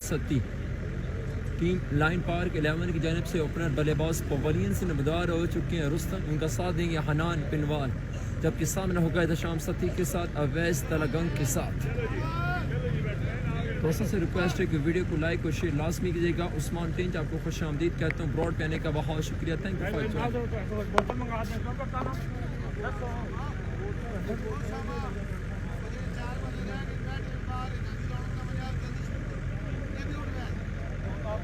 Satti team line park 11 की जानिब से ओपनर बल्लेबाज पवेलियन से नमदार हो चुके हैं रुस्तम, उनका साथ देंगे हनान पिनवाल, जबकि सामने होगा इहतशाम सत्ती के साथ अवैस तलगंग के साथ। दोस्तों से रिक्वेस्ट है कि वीडियो को लाइक और शेयर लाजमी कीजिएगा। उस्मान टेंच आपको खुश आमदीद कहता हूँ, ब्रॉड पे आने का बहुत शुक्रिया, thank you for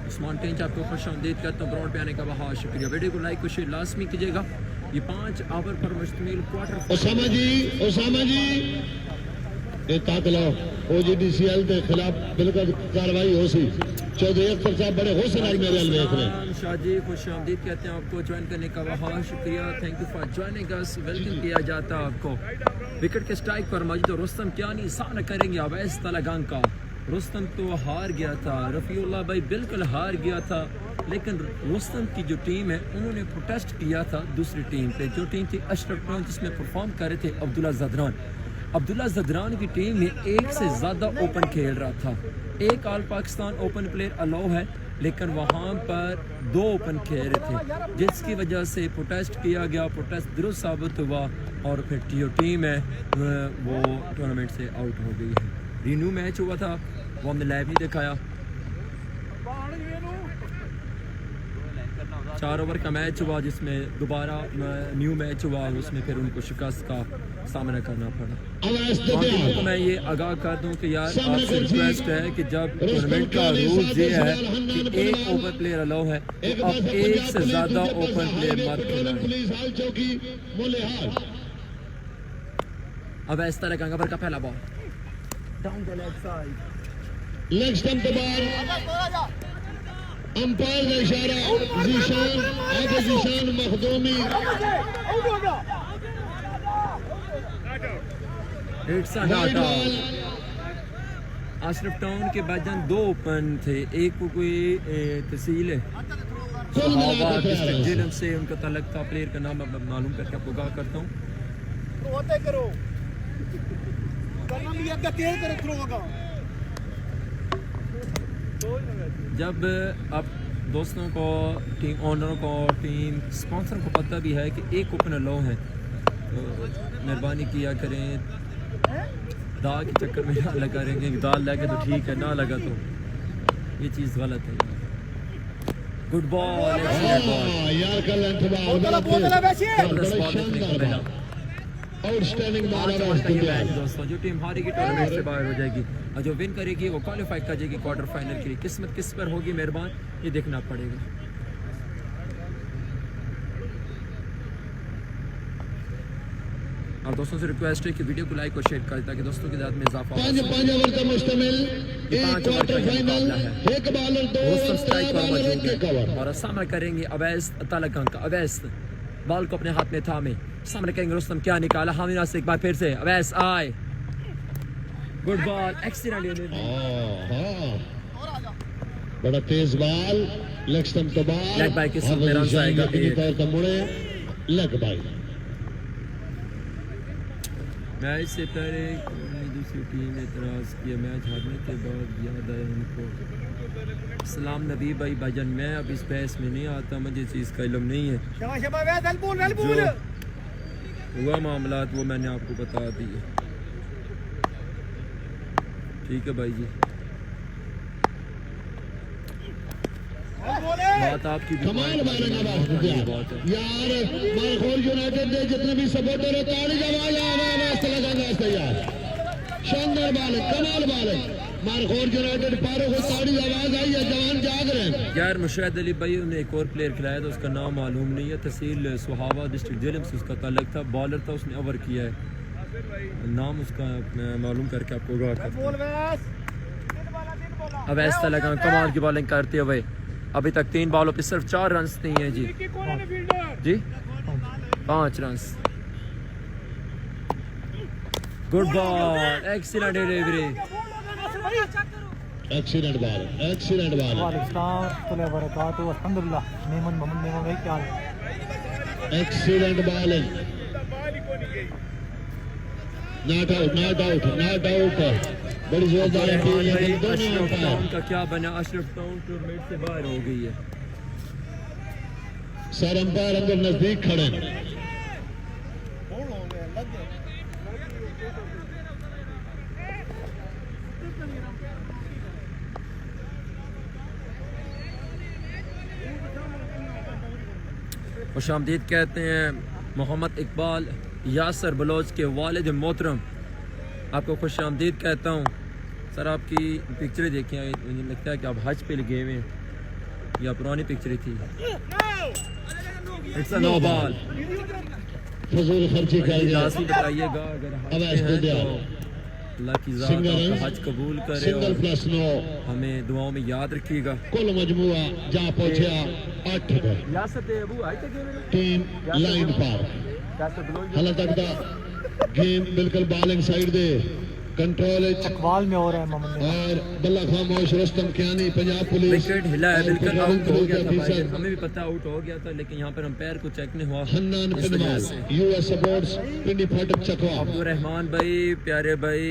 Usman tench आपको खुश आमदीद कहता हूँ, ब्रॉड पे आने का बहुत शुक्रिया। वीडियो को लाइक और शेयर लाजमी कीजिएगा। ये 5 ओवर पर मुश्तमिल क्वार्टर ओसामा जी ये ताकलो ओजीडीसीएल के खिलाफ बिल्कुल कार्रवाई हो सी। चौधरी अख्तर साहब बड़े होश नाल मेरे अल देख रहे हैं। शाहजी खुश आमदीद कहते हैं, आपको ज्वाइन करने का बहुत शुक्रिया, thank you for joining us, welcome किया जाता है आपको। विकेट के स्ट्राइक पर मौजूद रुस्तम क्या नहीं सामना करेंगे अवैस तलगंग का। रुस्तम तो हार गया था, रफ़ीउल्लाह भाई बिल्कुल हार गया था, लेकिन रुस्तम की जो टीम है उन्होंने प्रोटेस्ट किया था दूसरी टीम पे, जो टीम थी अशरफ टाउन जिसमें परफॉर्म कर रहे थे अब्दुल्ला ज़दरान की टीम में एक से ज़्यादा ओपन खेल रहा था। एक all Pakistan open player allow है, लेकिन वहाँ पर 2 ओपन खेल रहे थे, जिसकी वजह से प्रोटेस्ट किया गया, प्रोटेस्ट दुरुस्त साबित हुआ और फिर जो टीम है वो टूर्नामेंट से आउट हो गई है। रिन्यू मैच हुआ था, वो हमने लाइव नहीं दिखाया। 4 ओवर का मैच हुआ जिसमें दोबारा न्यू मैच हुआ, उसमें फिर उनको शिकस्त का सामना करना पड़ा। तो मैं ये आगाह कर दूं कि यार आपसे रिक्वेस्ट है कि जब टूर्नामेंट का रूल ये है कि 1 ओवर प्लेयर अलाउ है, तो अब 1 से ज़्यादा ओपन प्लेयर मत खेलें। अब इस तरह का ओवर का पहला ball down the leg side, leg stump के बाद अंपायर का इशारा, Zeeshan Makhdoomi it's a not out. Ashraf town के बैजन 2 ओपन थे, एक को कोई तहसील है जिलम से उनका तलक था, प्लेयर का नाम मालूम करके आपको आगाह करता हूँ। जब अब दोस्तों को, टीम ओनरों को, टीम स्पॉन्सर को पता भी है कि 1 ओपन अलाउ है, तो मेहरबानी किया करें, दाल के चक्कर में ना लगा रहेंगे। दाल लगे तो ठीक है, ना लगा तो ये चीज़ गलत है। गुड बॉल यार कल आउटस्टैंडिंग दोस्तों, जो टीम हारेगी टूर्नामेंट से बाहर हो जाएगी और जो विन करेगी वो क्वालिफाई कर जाएगी क्वार्टर फाइनल के लिए। किस्मत किस पर होगी मेहरबान, ये देखना पड़ेगा। और दोस्तों से रिक्वेस्ट है कि वीडियो को लाइक और शेयर करें ताकि दोस्तों की दाद में इजाफा हो। 5 ओवर का मुश्तमिल एक क्वार्टर फाइनल, एक बॉलर 2 स्ट्राइक पर मौजूद है कवर और सामना करेंगे अवैस तलगंग का। अवैस बॉल को अपने हाथ में थामे सामने करेंगे, रुस्तम क्या निकाला, हामिना से एक बार फिर से अवैस आए, गुड बॉल, एक्सीलेंट, बड़ा तेज बॉल, लेग स्टंप के बाद लेग बाय के सामने रन आएगा, तौर पर मुड़े लेग बाय। मैच से पहले दूसरी टीम ने एतराज़ किया, मैच हारने के बाद याद आया उनको। सलाम नबी भाई भाईजान, मैं अब इस बहस में नहीं आता, मुझे चीज़ का इल्म नहीं है, जो हुआ मामलात वो मैंने आपको बता दिए, ठीक है भाई जी। बात आपकी कमाल बात है यार, मारखोर यूनाइटेड के जितने भी सपोर्टर है ताली का आवाज लगाना यार, शानदार बाल है, कमाल बाल है, मारखोर यूनाइटेड पारों को ताड़ी आवाज आई है, जवान जाग रहे हैं यार। मुशाहिद अली भाई ने एक और प्लेयर खिलाया था, उसका नाम मालूम नहीं है, तहसील सुहावा डिस्ट्रिक्ट जेलम से उसका ताल्लुक था, बॉलर था, उसने ओवर किया है, नाम उसका मैं मालूम करके आपको अवैस तलगंग कमाल की बॉलिंग करते हुए अभी तक 3 बॉलों पे सिर्फ 4 रन नहीं है जी 5 run. Good ball, excellent delivery, excellent ball, excellent ball, excellent bowling, not out, not out, not out, बड़ी जोरदार अपील है भाई दोनों अशरफ अंपायर टाउन का क्या बना? अशरफ टाउन टूर्नामेंट से बाहर हो गई है। सर अंपायर अंदर नजदीक खड़े हैं। खुशामदीद कहते हैं मोहम्मद इकबाल यासर बलोच के वालिद मोहतरम, आपको खुशामदीद कहता हूँ। सर आपकी पिक्चरें देखी हैं, मुझे लगता है कि आप हज पे लगे हुए हैं, या पुरानी पिक्चरें थी। इट्स अ नो बॉल, फजूल खर्ची कर गया। लाजमी बताइएगा अगर हज पे हैं तो अल्लाह की ज़ात आपका हज कबूल करे सिंगल और प्लस 9 हमें दुआओं में याद रखिएगा। कुल मजमुआ जा पहुंचा 8 पर टीम लाइन पार हाल तक दा गेम बिल्कुल bowling side they control Chakwal में हो रहा है मोहम्मद और बल्ला खामोश रुस्तम कियानी पंजाब पुलिस विकेट हिला है, बिल्कुल आउट हो गया था भाई, हमें भी पता आउट हो गया था, लेकिन यहाँ पर अंपायर को चेक नहीं हुआ हन्नान इस वजह पिनवाल से। यूएस सपोर्ट्स पिंडी फाटक चकवा अब्दुल रहमान भाई प्यारे भाई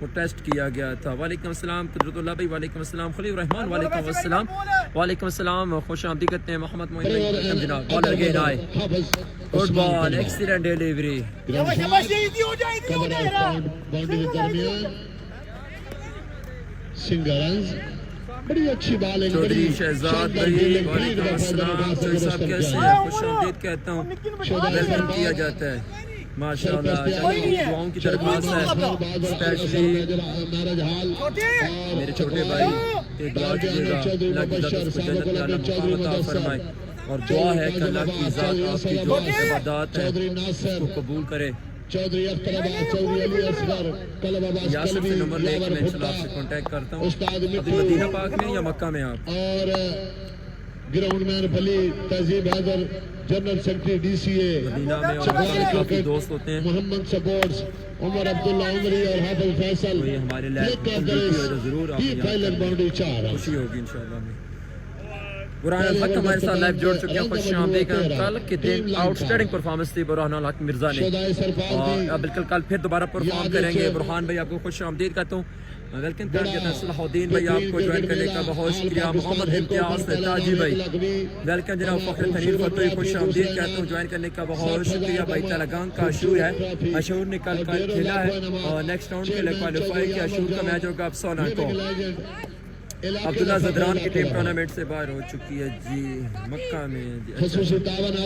को टेस्ट किया गया था। वालेकुम अस्सलाम कुदरतुल्लाह भाई, वालेकुम अस्सलाम खलील रहमान, वालेकुम अस्सलाम, वालेकुम अस्सलाम, खुश आमदी करते हैं मोहम्मद मोइन भाई, वेलकम जनाब। बॉलर गेन आए, good ball, excellent delivery. Boundary के दरमियान सिंगरंस बड़ी अच्छी बॉलिंग चौधरी शहजाद भाई, वालेकुम अस्सलाम, चौधरी साहब कैसे हैं? खुश आमदीद कहता हूँ, वेलकम किया जाता है माशाल्लाह। दुआओं की दरख्वास्त है, स्पेशली मेरे छोटे भाई एक दुआ कीजिएगा, अल्लाह की ज़ात उसको जन्नत में आला मुकाम अता फरमाए, और दुआ है कि अल्लाह की ज़ात आपकी जो इबादत है उसको कबूल करे। चौधरी अख्तर अब्बास, चौधरी अली असगर, कलब अब्बास यासर कलबी, से नंबर लेके मैं इंशाल्लाह आपसे कांटेक्ट करता हूँ। अभी मदीना पाक में या मक्का में आप? और ग्राउंड मैन भली Tahzeeb Haider, general secretary DCA Madina में और काफी दोस्त होते हैं, मोहम्मद सपोर्ट्स, उमर अब्दुल्ला उमरी और हाफिज फैसल। तो ये हमारे लायक जरूर आप पायलट बाउंड्री 4 खुशी होगी इंशाल्लाह में। बुरहान अल हक हमारे साथ लाइव जोड़ चुके हैं, खुश आमदीद। कल के दिन आउटस्टैंडिंग परफॉर्मेंस थी बुरहान अल हक मिर्जा ने, और बिल्कुल कल फिर दोबारा परफॉर्म करेंगे। बुरहान भाई आपको खुश आमदीद कहता हूँ, वेलकम करते हैं। सलाहुद्दीन भाई आपको ज्वाइन करने का बहुत शुक्रिया। मोहम्मद इम्तियाज ताजी भाई वेलकम जनाब। फखर तनीर फतोई खुश आमदीद कहता हूँ, ज्वाइन करने का बहुत शुक्रिया भाई। तेलंगाना का अशूर है, अशूर ने कल खेला है और नेक्स्ट राउंड के लिए क्वालिफाई किया। अशूर का मैच होगा अब 16 को। अब्दुल्ला जदरान की टीम टूर्नामेंट से बाहर हो चुकी है जी, मक्का में जी।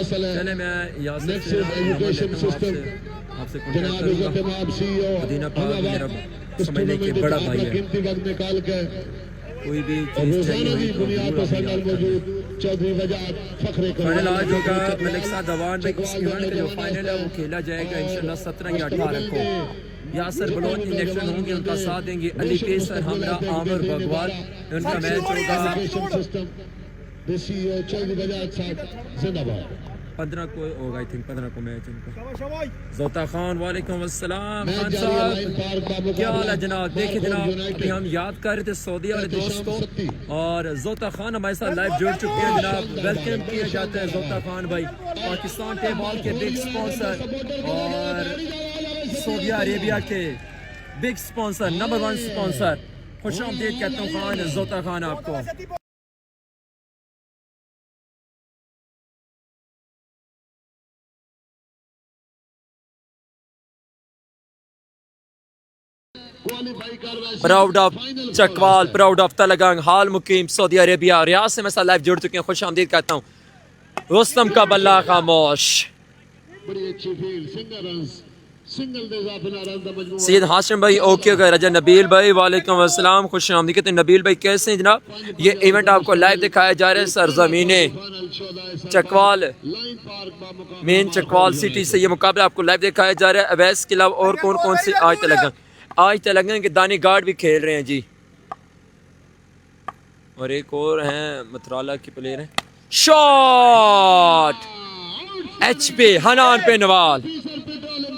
चले मैं यासर से आपसे कॉन्टैक्ट करूंगा। मदीना पाक मेरा समझने के बड़ा भाई है, कोई भी चीज़ चाहिए फाइनल आज होगा मलिक साद अवान भाई। इस इवेंट का जो फाइनल है वो खेला जाएगा इंशाल्लाह 17 या 18 को। यासर बलोच इलेक्शन होंगे, उनका साथ देंगे अली पेसर, हमरा आमिर बगवाल, उनका मैच होगा 15 को होगा, आई थिंक 15 को मैच उनका। जोता खान वालेकुम अस्सलाम, खान साहब क्या हाल है जनाब? देखिए जनाब अभी हम याद कर रहे थे सऊदी वाले दोस्त को, और जोता खान हमारे साथ लाइव जुड़ चुके हैं जनाब। वेलकम किया जाता है जोता खान भाई, पाकिस्तान टेबल के बिग स्पॉन्सर और सऊदी अरेबिया के बिग स्पॉन्सर, नंबर 1 स्पॉन्सर। खुश आमदीद कहता हूँ खान जोता खान आपको। Proud of Chakwal, proud of Talagang, हाल मुकीम सऊदी अरेबिया, रियाद से मैं लाइव जुड़ चुके हैं। खुश आमदीद कहता हूँ। रुस्तम का बल्ला खामोश, बड़ी अच्छी फील्ड, सिंगल सैयद हाशिम भाई ओके का रजा नबील भाई वालेकुम अस्सलाम, खुश आमदीद कहते हैं। नबील भाई कैसे हैं जनाब? ये इवेंट आपको लाइव दिखाया जा रहा है सरजमीने चकवाल, मेन चकवाल सिटी से ये मुकाबला आपको लाइव दिखाया जा रहा है। अवैस के अलावा और कौन कौन से आज तेलंगाना के दानी गार्ड भी खेल रहे हैं जी, और एक और हैं मतराला के प्लेयर हैं। शॉट एच पे हनान पे नवाल,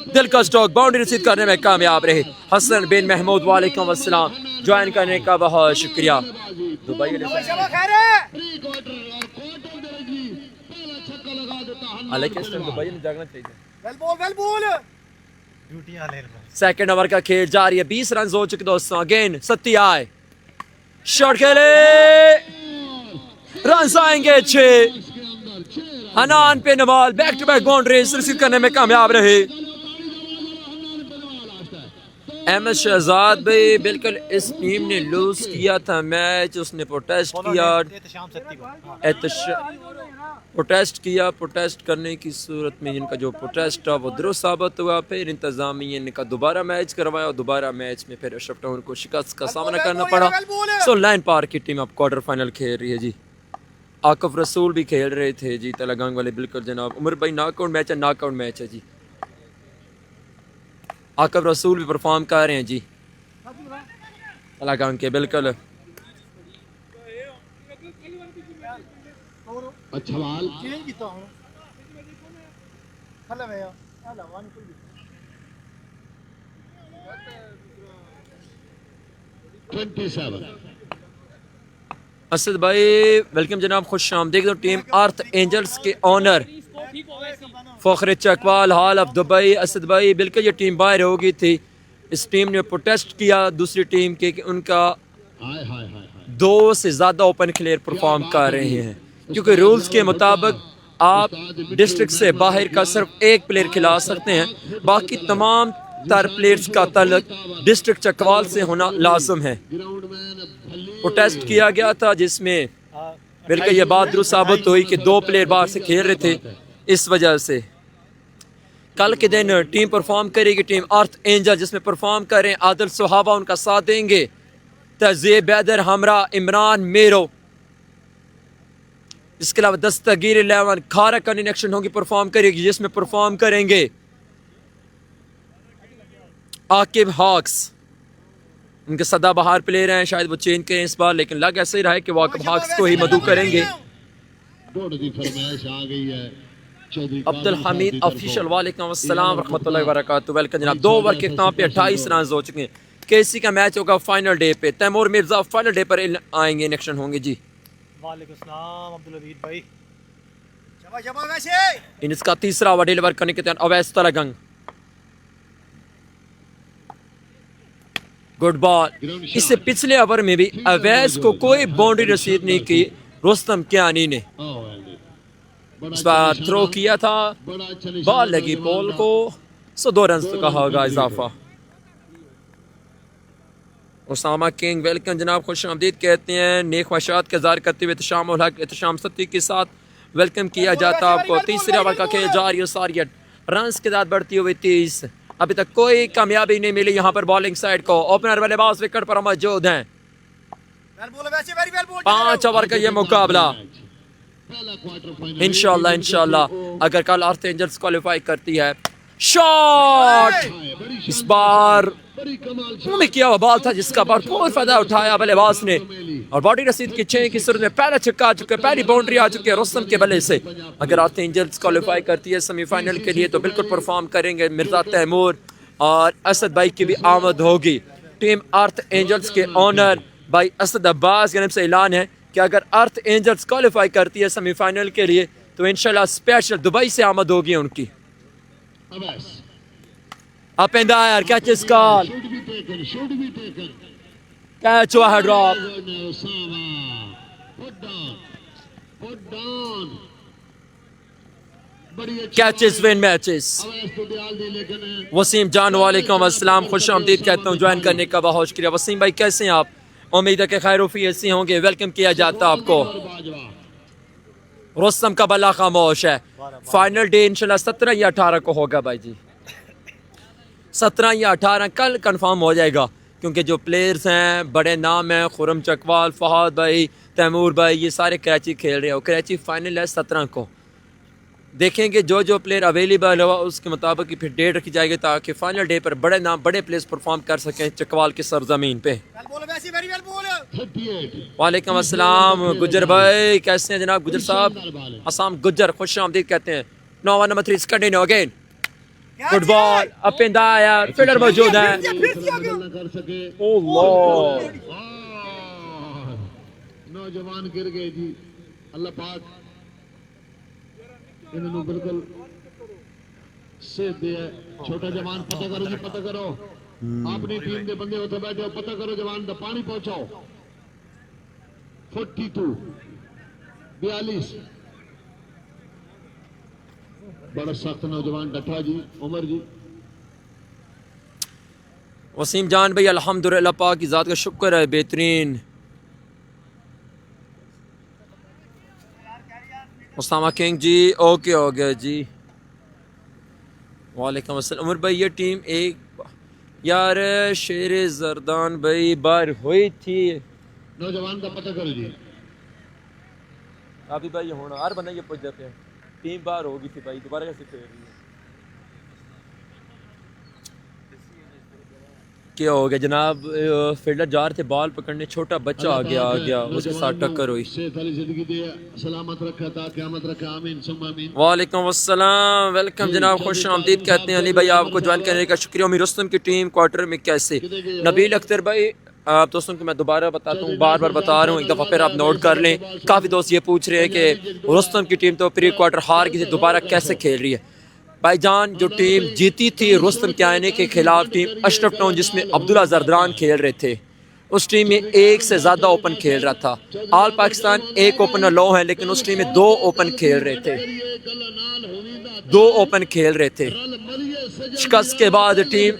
दिल का स्ट्रोक, बाउंड्री रिसीव करने में कामयाब रहे। हसन बिन महमूद वालेकुम अस्सलाम, ज्वाइन करने का बहुत शुक्रिया। दुबई दुबई में जागना चाहिए। सेकंड ओवर का खेल जारी है, 20 रन हो चुके दोस्तों। अगेन सत्ती आए, शॉट खेले, रन आएंगे 6। हनान पे Nawal back to back boundaries receive करने में कामयाब रहे। अहमद शहजाद भाई बिल्कुल इस टीम ने लूज किया था मैच, उसने प्रोटेस्ट किया, प्रोटेस्ट करने की सूरत में इनका जो प्रोटेस्ट था वो दुरुस्त साबित हुआ। फिर इंतजामिया ने दोबारा मैच करवाया और दोबारा मैच में फिर अशरफ टाउन को शिकस्त का सामना करना पड़ा। सो लाइन पार्क की टीम अब क्वार्टर फाइनल खेल रही है जी। आकफ रसूल भी खेल रहे थे जी, तलगांग वाले। बिल्कुल जनाब, उमर भाई नॉकआउट मैच है जी। आकफ रसूल भी परफॉर्म कर रहे हैं जी तलगांग के। बिल्कुल अच्छा बॉल, 27। असद भाई वेलकम जनाब, खुश आमदीद। टीम अर्थ एंजल्स के owner Fakhar Chakwal hall of Dubai. Asad भाई बिल्कुल ये टीम बाहर हो गई थी, इस टीम ने प्रोटेस्ट किया दूसरी टीम के कि उनका 2 से ज़्यादा ओपन प्लेयर परफॉर्म कर रहे हैं, क्योंकि रूल्स के मुताबिक आप डिस्ट्रिक्ट से बाहर का सिर्फ एक प्लेयर खिला सकते हैं, बाकी तमाम तर प्लेयर्स का तल्लुक डिस्ट्रिक्ट चकवाल से होना लाजम है। प्रोटेस्ट किया गया था जिसमें बिल्कुल ये बात दुरुस्त साबित हुई कि 2 प्लेयर बाहर से खेल रहे थे, इस वजह से कल के दिन टीम परफॉर्म करेगी, टीम अर्थ एंजल, जिसमें परफॉर्म करें आदिल सुहाबा उनका साथ देंगे, तज़ीब बैदर हमरा इमरान मेरो, इसके अलावा दस्तगीर 11 खारा कनिन एक्शन होगी परफॉर्म करेगी, जिसमें परफॉर्म करेंगे आकिब हॉक्स। उनके सदाबहार प्लेयर हैं, शायद वो चेंज करें इस बार, लेकिन लग ऐसे ही रहा है कि वो आकिब हॉक्स को ही मदू करेंगे। अब्दुल हमीद ऑफिशियल, वालेकुम अस्सलाम रहमतुल्लाहि व बरकातुहू। वेलकम जनाब। 2 ओवर के इख्तिताम पे 28 रन हो चुके हैं। केसी का मैच होगा फाइनल डे पे, तैमूर मिर्जा फाइनल डे पर आएंगे, इन एक्शन होंगे जी। वालेकुम सलाम अब्दुल हमीद भाई। इसका तीसरा ओवर डिलीवर करने के तहत अवैस तलगंग, गुड बॉल। इससे पिछले ओवर में भी अवैस को कोई बाउंड्री रसीद नहीं की रुस्तम कियानी ने, इस बार थ्रो किया था, बॉल लगी पोल को, सो 2 रन का होगा इजाफा। उसामा किंग वेलकम जनाब, खुश आमदीद कहते हैं, नेक ख्वाहिशात का इज़हार करते हुए इत्शाम उल हक इत्शाम सत्ती के साथ वेलकम किया जाता है आपको। तीसरे ओवर का खेल जारी है, सारी रन के साथ बढ़ती हुई 30। अभी तक कोई कामयाबी नहीं मिली यहाँ पर बॉलिंग साइड को। ओपनर बल्लेबाज विकेट पर मौजूद हैं। 5 ओवर का ये मुकाबला इंशाल्लाह अगर कल अर्थ एंजल्स क्वालिफाई करती है। शॉट इस बार में किया हुआ बॉल था जिसका भरपूर फायदा उठाया बल्लेबाज ने, और बॉडी रसीद की 6 की सूरत में पहला छक्का आ चुका है, पहली बाउंड्री आ चुकी है रुस्तम के बल्ले से। अगर अर्थ एंजल्स क्वालिफाई करती है सेमीफाइनल के लिए तो बिल्कुल परफॉर्म करेंगे मिर्जा तैमूर और असद भाई की भी आमद होगी। टीम अर्थ एंजल्स के ऑनर भाई असद अब्बास की तरफ से ऐलान है कि अगर अर्थ एंजल्स क्वालिफाई करती है सेमीफाइनल के लिए तो इंशाल्लाह स्पेशल दुबई से आमद होगी उनकी। Up and there, catch is call. Catch हुआ है drop. Catches win matches. Wasim Jan वालेकुम अस्सलाम, खुश आमदीद कहता हूँ ज्वाइन करने का बहुत शुक्रिया। वसीम भाई कैसे हैं आप? उम्मीद है कि खैरूफी ऐसी होंगे। वेलकम किया जाता आपको। रुस्तम का बल्ला खामोश है। फाइनल डे इंशाल्लाह 17 या 18 को होगा भाई जी, 17 या 18 कल कंफर्म हो जाएगा, क्योंकि जो प्लेयर्स हैं बड़े नाम हैं, खुरम चकवाल, फहद भाई, तैमूर भाई, ये सारे कराची खेल रहे हो। कराची फाइनल है 17 को, देखेंगे जो जो प्लेयर अवेलेबल हुआ उसके मुताबिक फिर डेट रखी जाएगी ताकि फाइनल डे पर बड़े नाम बड़े प्लेयर्स परफॉर्म कर सकें चकवाल की सरजमीन पे। वालेकुम अस्सलाम गुजर भाई, कैसे हैं जनाब? गुजर साहब असम गुजर, खुश आमदीद कहते हैं। 9 number 3 continue again, good ball up and यार, फील्डर मौजूद है। नौजवान गिर गए जी, अल्लाह पाक इन्होंने बिल्कुल सीधे छोटा जवान पता करो जी, पता करो अपनी टीम के बंदे उत्थे बैठे हो, पता करो जवान दा पानी पहुंचाओ। 42 42 बड़ा सख्त नौजवान डठा जी उमर जी। वसीम जान भाई अल्हम्दुलिल्लाह पाक की ज़ात का शुक्र है, बेहतरीन। उसामा किंग जी ओके हो गया जी। वालेकुम अस्सलाम उमर भाई, ये टीम एक यार शेर जरदान भाई बाहर हुई थी। नौजवान का पता करो जी। अभी भाई होना हर बंदा ये पूछ जाते हैं, टीम बाहर होगी थी भाई, दोबारा कैसे खेल रही है? क्या हो गया जनाब? फील्डर जा रहे थे बॉल पकड़ने, छोटा बच्चा आ गया उसके साथ टक्कर हुई। सेहत वाली जिंदगी दे, सलामत रखा था, क़यामत रखा, आमीन सुम्मा आमीन। वालेकुम अस्सलाम, वेलकम जनाब, खुश आमदीद कहते हैं अली भाई, आपको ज्वाइन करने का शुक्रिया। उम्मीद रुस्तम की टीम क्वार्टर में कैसे? नबील अख्तर भाई, आप दोस्तों को मैं दोबारा बताता हूँ, बार बार बता रहा हूँ, एक दफ़ा फिर आप नोट कर लें। काफ़ी दोस्त ये पूछ रहे हैं कि रुस्तम की टीम तो प्री क्वार्टर हार गई थी, दोबारा कैसे खेल रही है? भाईजान जो टीम जीती थी रुस्तम के आने के खिलाफ, टीम अशरफ टाउन जिसमें अब्दुल्ला जरदान खेल रहे थे, उस टीम में एक से ज़्यादा ओपन खेल रहा था। ऑल पाकिस्तान एक ओपनर लो है, लेकिन उस टीम में 2 ओपन खेल रहे थे, 2 ओपन खेल रहे थे। शिकस्त के बाद टीम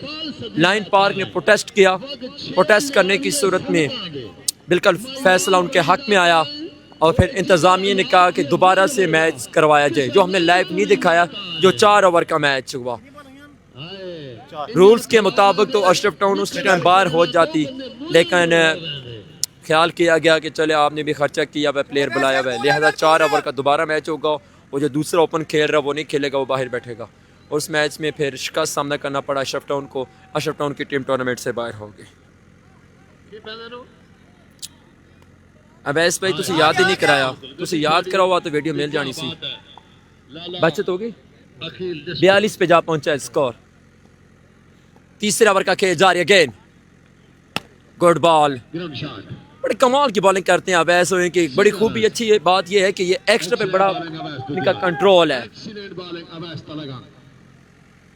लाइन पार्क ने प्रोटेस्ट किया। प्रोटेस्ट करने की सूरत में बिल्कुल फैसला उनके हक में आया और फिर इंतज़ामिया ने कहा कि दोबारा से मैच करवाया जाए, जो हमने लाइव नहीं दिखाया, जो 4 ओवर का मैच हुआ। रूल्स के मुताबिक तो अशरफ टाउन उस टाइम बाहर हो जाती, लेकिन ख्याल किया गया कि चले आपने भी खर्चा किया हुआ, प्लेयर बुलाया हुआ है, लिहाजा 4 ओवर का दोबारा मैच होगा। वो जो दूसरा ओपन खेल रहा है वो नहीं खेलेगा, वो बाहर बैठेगा। और उस मैच में फिर शिकस्त सामना करना पड़ा अशरफ टाउन को। अशरफ टाउन की टीम टूर्नामेंट से बाहर हो गई। अब ऐसे भाई तुझे याद ही नहीं कराया, तुझे याद करा हुआ तो वीडियो मिल जानी सी। बचत होगी 42 पे जा पहुंचा है स्कोर। तीसरे ओवर का खेल जारी, अगेन गुड बॉल, बड़े कमाल की बॉलिंग करते हैं अवैस। की बड़ी खूबी अच्छी बात यह है कि ये एक्स्ट्रा पे बड़ा इनका कंट्रोल है,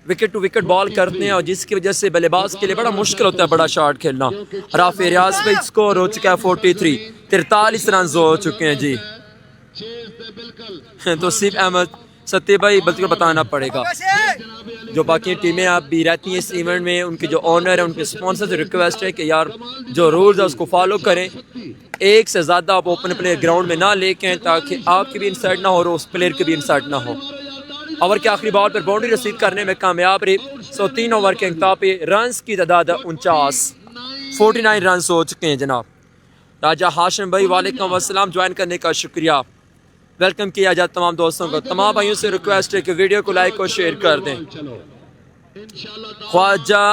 विकेट टू विकेट बॉल करते हैं, और जिसकी वजह से बल्लेबाज के लिए बड़ा मुश्किल होता है बड़ा शॉट खेलना। राफे रियाज पे स्कोर हो चुका है 43, 43 रन हो चुके हैं जी। तो सिर्फ अहमद सत्य भाई बल्कि बताना पड़ेगा, जो बाकी टीमें आप भी रहती हैं इस इवेंट में, उनके जो ऑनर है, उनके स्पॉन्सर से रिक्वेस्ट है कि यार जो रूल्स है उसको फॉलो करें। एक से ज़्यादा आप ओपन प्लेयर ग्राउंड में ना लेके आएं, ताकि आपकी भी इंसाइड ना हो और उस प्लेयर की भी इंसाइड ना हो। ओवर के आखिरी बॉल पर बाउंड्री रसीद करने में कामयाब रही। 3 ओवर के इंतहा पे रन की तादाद 49 रन हो चुके हैं जनाब। राजा हाशिम भाई वालेकुम अस्सलाम, ज्वाइन करने का शुक्रिया, वेलकम किया जाए तमाम दोस्तों को। तमाम भाइयों से रिक्वेस्ट है कि वीडियो को लाइक और शेयर कर दें। ख्वाजा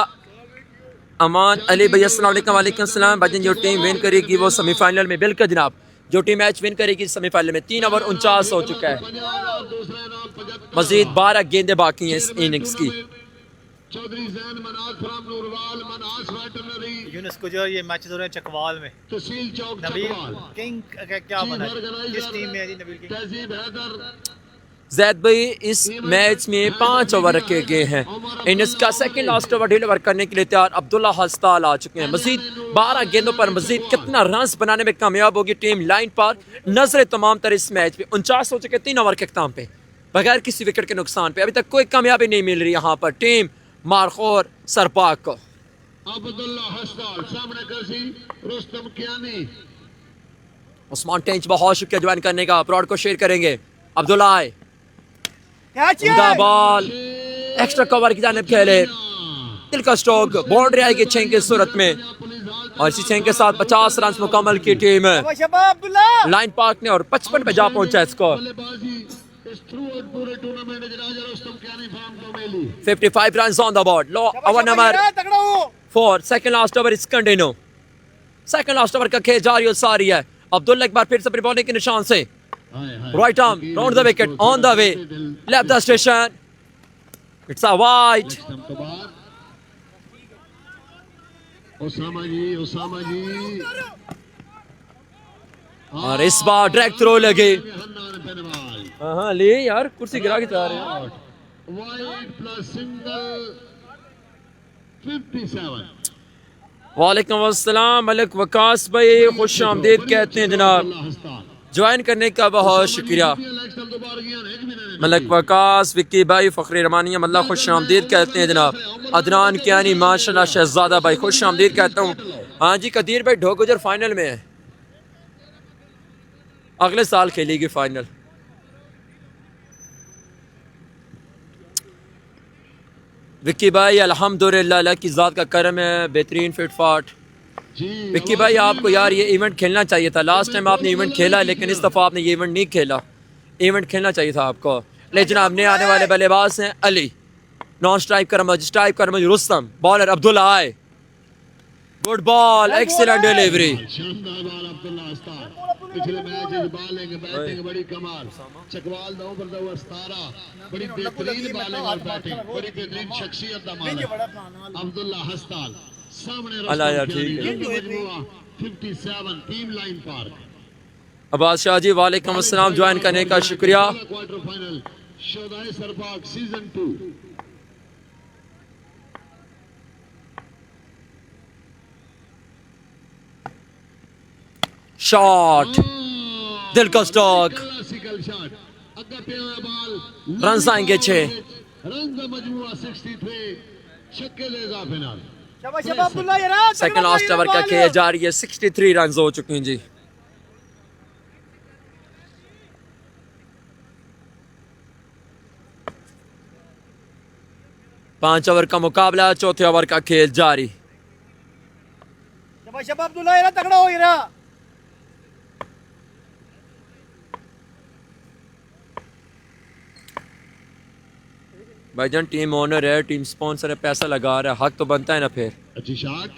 अमान अली भाई अस्सलाम वालेकुम। वालेकुम अस्सलाम। भाईजान जो टीम विन करेगी वो सेमीफाइनल में, बिल्कुल जनाब, जो टीम मैच विन करेगी सेमीफाइनल में। 3 ओवर 49 हो चुका है, मजीद 12 गेंदें बाकी हैं इस इनिंग्स की। यूनुस गुजर, ये मैचेस हो रहे हैं चकवाल में। नबील किंग क्या बना है? किस टीम में है जी नबील किंग? जैद भाई इस मैच में 5 ओवर रखे गए हैं। इनिंग्स का सेकंड लास्ट ओवर डिलीवर करने के लिए तैयार अब्दुल्ला हस्ताल आ चुके हैं। मजीद 12 गेंदों पर मजीद कितना रन बनाने में कामयाब होगी टीम लाइन पर। नजर तमाम तर इस मैच पे 49 हो चुके 3 ओवर के अख्ताम पे, बगैर किसी विकेट के नुकसान पे। अभी तक कोई कामयाबी नहीं मिल रही यहाँ पर टीम मारखोर सरपाक को। उस्मान टेंच बहुत शुक्रिया ज्वाइन करने का, प्रॉड को शेयर करेंगे। अब्दुल्ला आए, बॉल एक्स्ट्रा कवर की जानिब खेले, दिल का स्ट्रोक, बाउंड्री आएगी 6 की सूरत में, और इसी 6 के साथ 50 रन मुकम्मल की टीम लाइन पार्क ने, और 55 पे जा पहुंचा score. 55 runs on the board. Over number 4. Second last over is continue. Second last over का खेल जारी और सारी है। अब्दुल्ला एक बार फिर से अपनी बॉलिंग के निशान से right arm round the wicket, on the way, left the station, it's a wide. Osama ji और इस बार डायरेक्ट थ्रो लगे। हाँ ले यार, कुर्सी गिरा के जा रहे हैं। Wide plus single 57। वालेकुम अस्सलाम मलिक वकास भाई, खुश आमदीद कहते हैं जनाब। ज्वाइन करने का बहुत शुक्रिया। मलिक वकास, विक्की भाई, फ़खरी रमानिया मल्ला, खुश आमदीद कहते हैं जनाब। अदनान कियानी माशाल्लाह, शहजादा भाई खुश आमदीद कहता हूँ। हाँ जी, कदीर भाई ढोगुजर फाइनल में है, अगले साल खेलेगी फाइनल। विक्की भाई अल्हम्दुलिल्लाह, अल्लाह की ज़ात का करम है, बेहतरीन फिट फाट। विक्की भाई आपको यार ये इवेंट खेलना चाहिए था। लास्ट टाइम आपने इवेंट खेला, लेकिन इस दफ़ा आपने ये इवेंट नहीं खेला। इवेंट खेलना चाहिए था आपको। लेकिन आपने आने वाले बल्लेबाज हैं अली, नॉन स्ट्राइक करमज रुस्तम, बॉलर अब्दुल्ला आए। Good ball, excellent delivery. शानदार बॉल अब्दुल्ला अस्तार। पिछले मैच में बॉलिंग बैटिंग बड़ी कमाल। चकवाल दा ओवर दा अस्तारा, बड़ी बेहतरीन बॉलिंग और बैटिंग, बड़ी बेहतरीन शख्सियत दा मालिक अब्दुल्ला हस्ताल। सामने अल्लाह यार ठीक है। मजमुआ 57 team line park. Abbas Shah ji वालेकुम अस्सलाम, ज्वाइन करने का शुक्रिया। क्वार्टर फाइनल शोदाई सरपाक सीजन 2। शॉट दिल का स्टॉक, रन आएंगे 6 रन का मजमुआ 63, छक्के दे इजाफे नाल। सेकंड लास्ट ओवर का खेल जारी है, 63 रन हो चुके हैं जी। पांच ओवर का मुकाबला, चौथे ओवर का खेल जारी। तगड़ा हो गया। भाईजान टीम ओनर है, टीम स्पॉन्सर है, पैसा लगा रहा है, हक तो बनता है ना फिर। अच्छी शॉट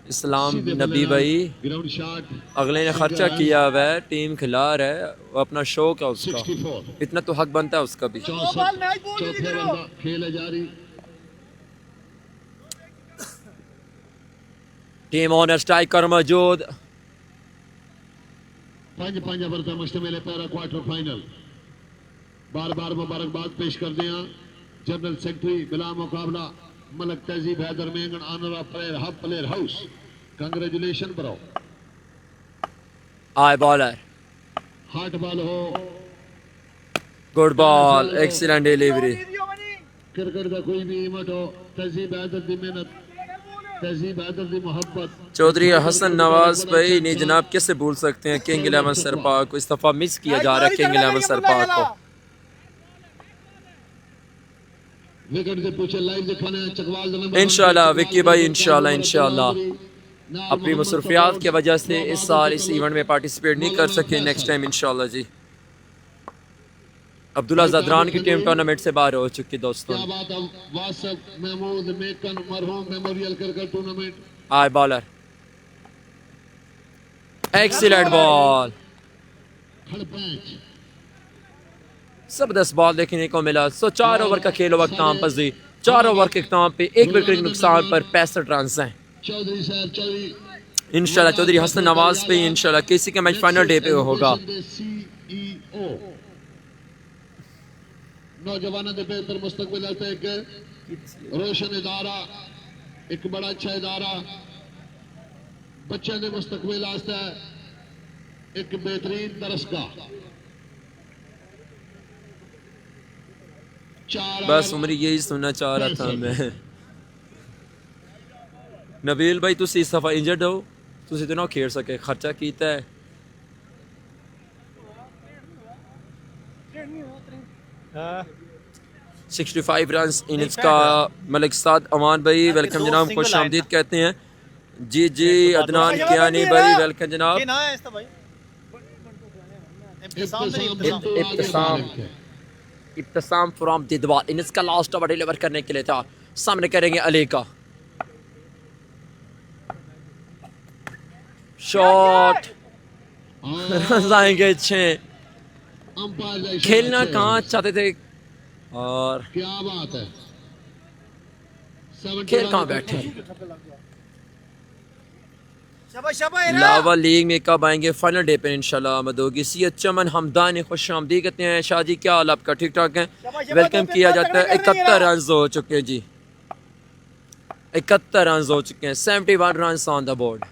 इस्लाम नबी भाई, ग्राउंड शॉट, अगले ने खर्चा किया हुआ है, टीम खिला रहा है, वो अपना शौक है उसका, 64। इतना तो हक बनता है उसका भी। चौथे ओवर का खेल है जारी। टीम ओनर स्ट्राइकर मौजूद। 5 ओवर का मुश्तमिल पैरा क्वार्टर फाइनल। बार बार मुबारकबाद पेश करते हैं जनरल सेक्रेटरी बिला मुकाबला Malak Tehzeeb Haider Mengan, honour of player hub player house. Congratulation bro. आए बॉलर, हार्ट बॉल हो, good ball, excellent delivery. Cricket का कोई भी इवेंट हो, तहजीब हैदर की मेहनत, तहजीब हैदर की मोहब्बत। चौधरी हसन नवाज भाई नहीं जनाब, कैसे भूल सकते हैं किंग 11 सरपाक को। इस दफा मिस किया जा रहा है किंग 11 सरपाक को। विकेट से पूछे लाइव दिखाने चकवाल इंशाल्लाह विक्की भाई, इंशाल्लाह अपनी मसरूफियात की वजह से इस साल इस इवेंट में पार्टिसिपेट नहीं कर सके। नेक्स्ट टाइम इंशाल्लाह जी। अब्दुल्ला ज़दरान की टीम टूर्नामेंट से बाहर हो चुकी दोस्तों। क्या बात है, वासफ महमूद मेकन मरहूम मेमोरियल क्रिकेट टूर्नामेंट। आए बॉलर, एक्सीलेंट बॉल, जबरदस्त बॉल देखने को मिला। 4 ओवर का खेल हुआ अख्ताम पर जी। 4 ओवर के अख्ताम पे 1 विकेट के नुकसान पर 65 रन हैं। इंशाल्लाह चौधरी हसन नवाज पे इंशाल्लाह किसी का मैच फाइनल डे पे होगा। नौजवानों के बेहतर मुस्तकबिल एक रोशन इदारा, एक बड़ा अच्छा इदारा, बच्चों के मुस्तकबिल एक बेहतरीन दरसगाह। बस उम्र यही सुनना चाह रहा था मैं। नबील भाई तुसी इस दफा इंजर्ड हो, तुसी तो ना खेल सके, खर्चा कीता है। हाँ। 65 रन इनिंग्स का मलिक साद अमान भाई वेलकम जनाब, खुश आमदीद कहते हैं जी जी। अदनान कियानी भाई वेलकम जनाब। इब्तिसाम फ्रॉम दिदवाल, इनिंग्स का लास्ट ओवर डिलीवर करने के लिए था, सामने करेंगे अली का शॉट, रन आएंगे 6। खेलना कहाँ चाहते थे और क्या बात है, खेल कहाँ बैठे। लावा लीग में कब आएंगे? फाइनल डे पे इंशाल्लाह आमद होगी। सीयत चमन हमदान खुश आमदीद कहते हैं। शाह जी क्या हाल आपका? ठीक ठाक है, वेलकम किया जाता है। 71 रन हो चुके हैं जी, 71 रन हो चुके हैं। 71 run on the board.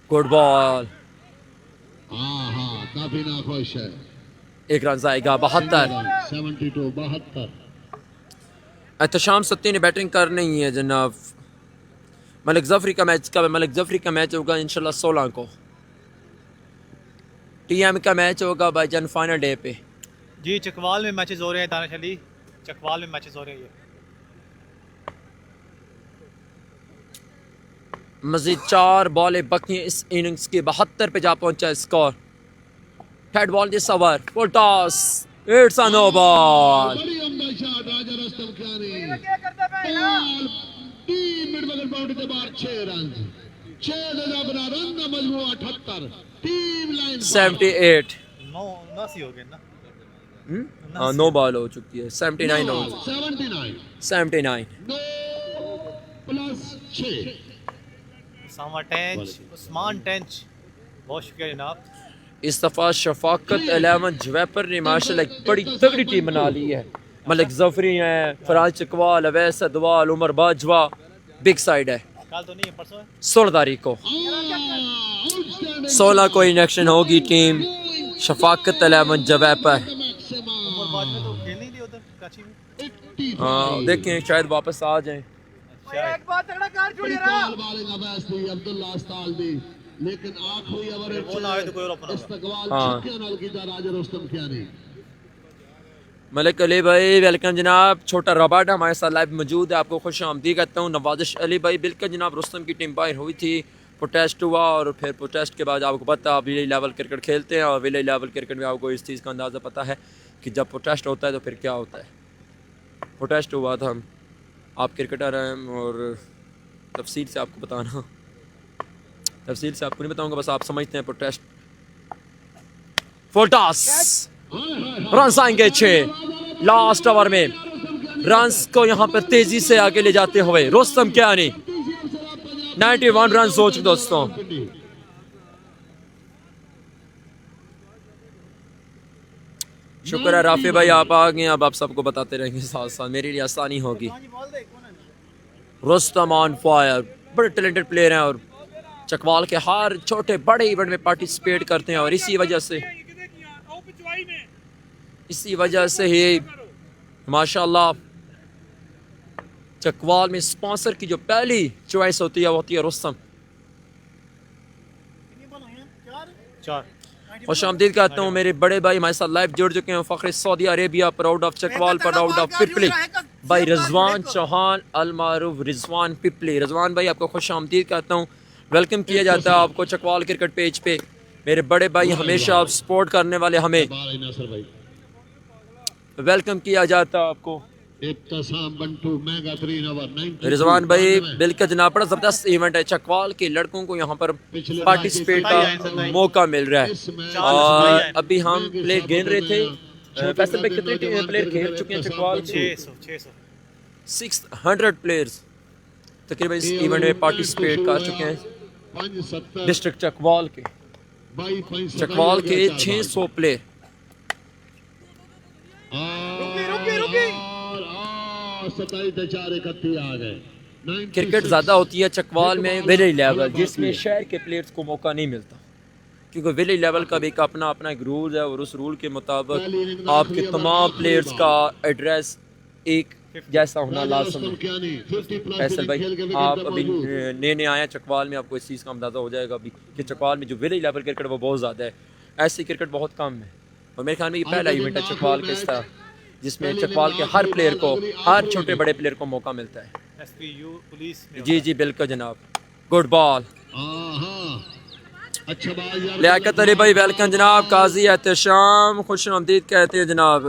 Good ball, काफी नाखुश है। 1 रन आएगा। 72 72 एहतशाम सत्ती ने बैटिंग करनी है जनाब। मलिक जफरी का मैच कब है? मलिक जफरी का मैच होगा इंशाल्लाह 16 को। टीएम का मैच होगा भाईजान फाइनल डे पे जी। चकवाल में मैचेस हो रहे हैं दानिश अली, चकवाल में मैचेस हो रहे हैं। मजीद 4 बॉलें बाकी हैं इस इनिंग्स के। 72 पे जा पहुंचा स्कोर। Head ball this over, full toss, it's a no ball. बड़ी उम्दा shot Raja Rustam Khyani. Ball 3 minute बगल बाउंड्री के बाद 6 रन, 6 बना रन का मजमू 78। टीम लाइन 78 9 हो गए ना। हाँ 9 बॉल हो चुकी है। 79 हो 79 9 प्लस 6। उस्मान टेंच, बहुत शुक्रिया जनाब। इस दफा शफाकत 11 जवैपर ने माशाल्लाह एक बड़ी तगड़ी टीम बना ली है। मलिक जफरी है, फराज चकवाल, अवैस अदवाल, उमर बाजवा। बिग साइड है। कल तो नहीं है, परसों है 16 तारीख को। 16 को इलेक्शन होगी टीम शफाकत 11 जवैपर। उमर बाद में तो खेल नहीं दी उधर कराची में। हाँ देखें शायद वापस आ जाएं। एक बात तगड़ा कार जुड़ी अब्दुल्ला अस्ताल दी, लेकिन आखिरी ओवर वो ना आए तो कोई और अपना इस्तकबाल हाँ। छक्के नाल कीता राजा रुस्तम ख्यानी। मलिक अली भाई वेलकम जनाब। छोटा रॉबर्ट हमारे साथ लाइव मौजूद है, आपको खुश आमदी कहता हूँ। नवाजिश अली भाई बिल्कुल जनाब, रुस्तम की टीम बाहर हुई थी, प्रोटेस्ट हुआ और फिर प्रोटेस्ट के बाद आपको पता आप विलेज लेवल क्रिकेट खेलते हैं और विलेज लेवल क्रिकेट में आपको इस चीज़ का अंदाज़ा पता है कि जब प्रोटेस्ट होता है तो फिर क्या होता है। प्रोटेस्ट हुआ था, हम आप क्रिकेटर हैं और तफसील से आपको बताना, तफसील से आपको नहीं बताऊंगा, बस आप समझते हैं प्रोटेस्ट। फुल टॉस, रन आएंगे 6 लास्ट ओवर में। रन्स को यहाँ पर तेजी से आगे ले जाते हुए रुस्तम ख्यानी 91 रन हो चुके दोस्तों। शुक्र है राफी भाई आप आ गए, अब आप सबको बताते रहेंगे साथ साथ, मेरे लिए आसानी होगी। रुस्तम ऑन फायर, बड़े टैलेंटेड प्लेयर हैं और चकवाल के हर छोटे बड़े इवेंट में पार्टिसिपेट करते हैं और इसी वजह से ही माशाल्लाह चकवाल में स्पॉन्सर की जो पहली चॉइस होती है वो होती है रुस्तम। 4 खुश आमदीद कहता हूँ मेरे बड़े भाई हमारे साथ लाइव जुड़ चुके हैं। फ़ख्र Saudi Arabia, proud of Chakwal, proud of Pipli, भाई रिजवान चौहान अल मारूफ रिजवान पिपली। रिजवान भाई आपको खुश आमदीद कहता हूँ, वेलकम किया जाता है आपको चकवाल क्रिकेट पेज पे। मेरे बड़े भाई हमेशा आप सपोर्ट करने वाले, हमें वेलकम किया जाता है आपको। रिजवान भाई बिल्कुल जनाब, बड़ा जबरदस्त इवेंट है। चकवाल के लड़कों को यहाँ पर पार्टिसिपेट का मौका मिल रहा है और अभी हम प्लेयर गिन रहे थे। फैसल भाई कितने प्लेयर खेल चुके हैं चकवाल? 600 प्लेयर्स तकरीबन इस इवेंट में पार्टिसिपेट कर चुके हैं। डिस्ट्रिक्ट चकवाल के 600 प्लेयर। क्रिकेट ज़्यादा होती है चकवाल में विलेज लेवल, जिसमें शहर के प्लेयर्स को मौका नहीं मिलता, क्योंकि विलेज लेवल का भी एक अपना एक रूल है और उस रूल के मुताबिक आपके तमाम प्लेयर्स का एड्रेस एक जैसा होना लाजम है। फैसल भाई आप अभी नए आए हैं चकवाल में, आपको इस चीज़ का अंदाज़ा हो जाएगा अभी कि चकवाल में जो विलेज लेवल क्रिकेट वो बहुत ज़्यादा है, ऐसी क्रिकेट बहुत कम है। और मेरे ख्याल में ये पहला इवेंट है चकवाल के इस तरह जिसमें चकवाल के हर प्लेयर को, हर छोटे बड़े प्लेयर को मौका मिलता है। जी जी बिल्कुल जनाब। गुड बॉल, लियाकत अली भाई वेलकम जनाब। काजी एहतशाम खुश आमदीद कहते हैं जनाब,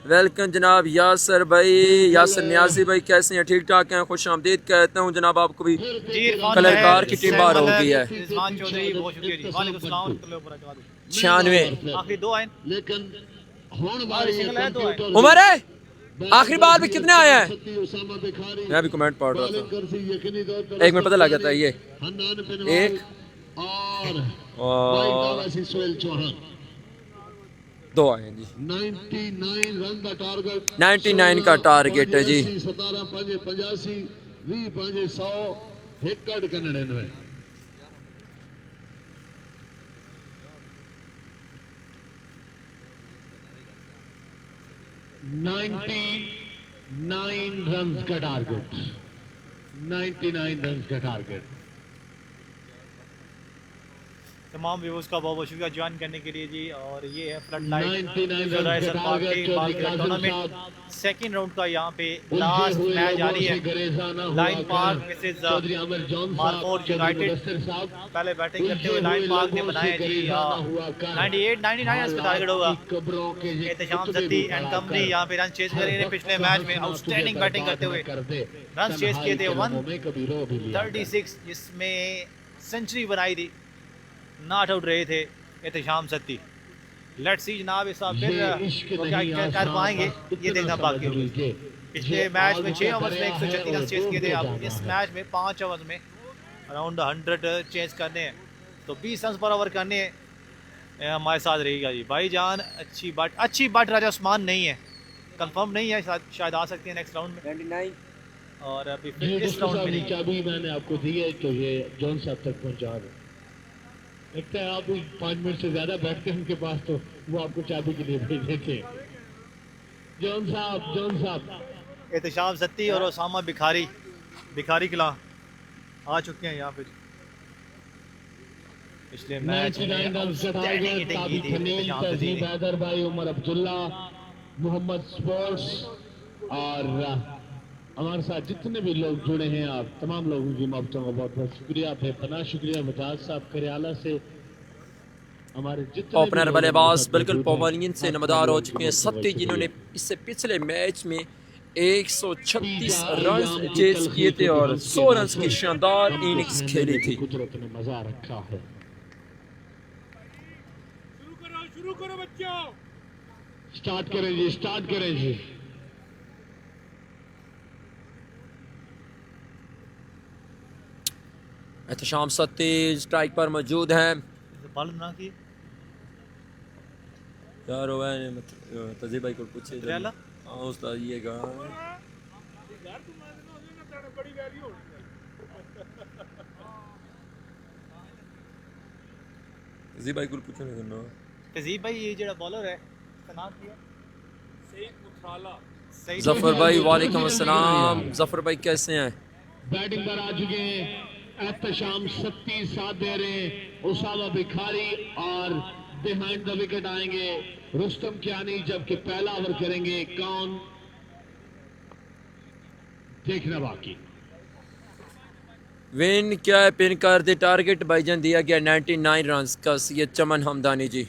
वेलकम जनाब। यासर भाई, यासर न्याजी भाई कैसे हैं? ठीक ठाक हैं, खुश आमदीद कहता हूँ जनाब। आपको भी कलरकार की टीम बाहर हो गई है। 96 उमर है आखिरी बार भी कितने आए हैं? उसामा बिखारी मैं भी कमेंट पढ़ रहा था, बॉलिंग कर यकीनी तौर पर एक मिनट पता लग जाता है। ये हन्नान एक पिनवाल और भाई दावा से सोहेल चौहान 2 आए हैं जी। 99 रन का टारगेट, 99 का टारगेट है जी। 17 5 85 20 5 100 हेक्टर का 99 99 रन का टारगेट, 99 रन का टारगेट। तमाम व्यूअर्स का बहुत बहुत शुक्रिया ज्वाइन करने के लिए जी। और ये है फ्लड लाइट 99 रन का टारगेट टूर्नामेंट सेकंड राउंड का यहाँ पे लास्ट मैच जारी है। लाइन पार्क मिसेस मारकोट यूनाइटेड पहले बैटिंग करते हुए लाइन पार्क ने बनाया जी 98 99 रन का टारगेट होगा। एहतशाम सत्ती एंड कंपनी यहाँ पे रन चेज कर रहे हैं। पिछले मैच में आउटस्टैंडिंग बैटिंग करते हुए रन चेज किए थे 136, जिसमें सेंचुरी बनाई थी, नॉट आउट रहे थे एहतशाम सत्ती। लेट्स सी जनाब इस बार फिर वो क्या कर पाएंगे ये देखना बाकी होगा। पिछले मैच में 6 ओवर्स में 136 रन चेज किए थे। अब इस मैच में 5 ओवर्स में अराउंड 100 चेज करने हैं, तो 20 रन पर ओवर करने हैं। हमारे साथ रहेगा जी भाईजान। अच्छी बट राजा उस्मान नहीं है, कंफर्म नहीं है, शायद आ सकते हैं नेक्स्ट राउंड में 99। और अभी फिर इस राउंड में नहीं। चाबी मैंने आपको दी है तो ये जॉन साहब तक पहुंचा दो। लगता है आप 5 मिनट से ज्यादा बैठते हैं उनके पास, तो वो आपको चाबी के लिए भेज देते हैं। जॉन साहब एहतशाम सत्ती और उसामा भिखारी किला आ चुके हैं यहाँ पे। पिछले मैच हैदर भाई, उमर अब्दुल्ला, मोहम्मद स्पोर्ट्स और हमारे साथ जितने भी लोग जुड़े हैं, आप तमाम लोगों की मोहब्बतों का बहुत बहुत शुक्रिया, बेपनाह शुक्रिया। वजाज साहब करियाला से हमारे जितने ओपनर बल्लेबाज बिल्कुल पवेलियन से नमदार हो चुके हैं सत्ती, जिन्होंने इससे पिछले मैच में 136 रन चेज किए थे और 100 रन की शानदार इनिंग्स खेली थी। कुदरत ने मजा रखा है। शुरू करो बच्चों, स्टार्ट करें जी। एहतशाम सत्ती स्ट्राइक पर मौजूद हैं। बॉल ना की यार वो है मतलब तजीब भाई को पूछे रेला हां उस्ताद ये गा यार तुम ना बड़ी वैल्यू होनी तजीब भाई को पूछो नहीं करना। तजीब भाई ये जेड़ा बॉलर है इसका नाम क्या है? सईद मुथाला। जफर भाई वालेकुम अस्सलाम। जफर भाई कैसे हैं? बैटिंग पर आ चुके हैं। एहतशाम सत्ती साथ दे रहे हैं, उसामा भिखारी और बिहाइंड द विकेट आएंगे रुस्तम कियानी, जबकि पहला ओवर करेंगे कौन देखना बाकी। विन क्या है पिन कर दे टारगेट भाईजान दिया गया 99 रन का। ये चमन हमदानी जी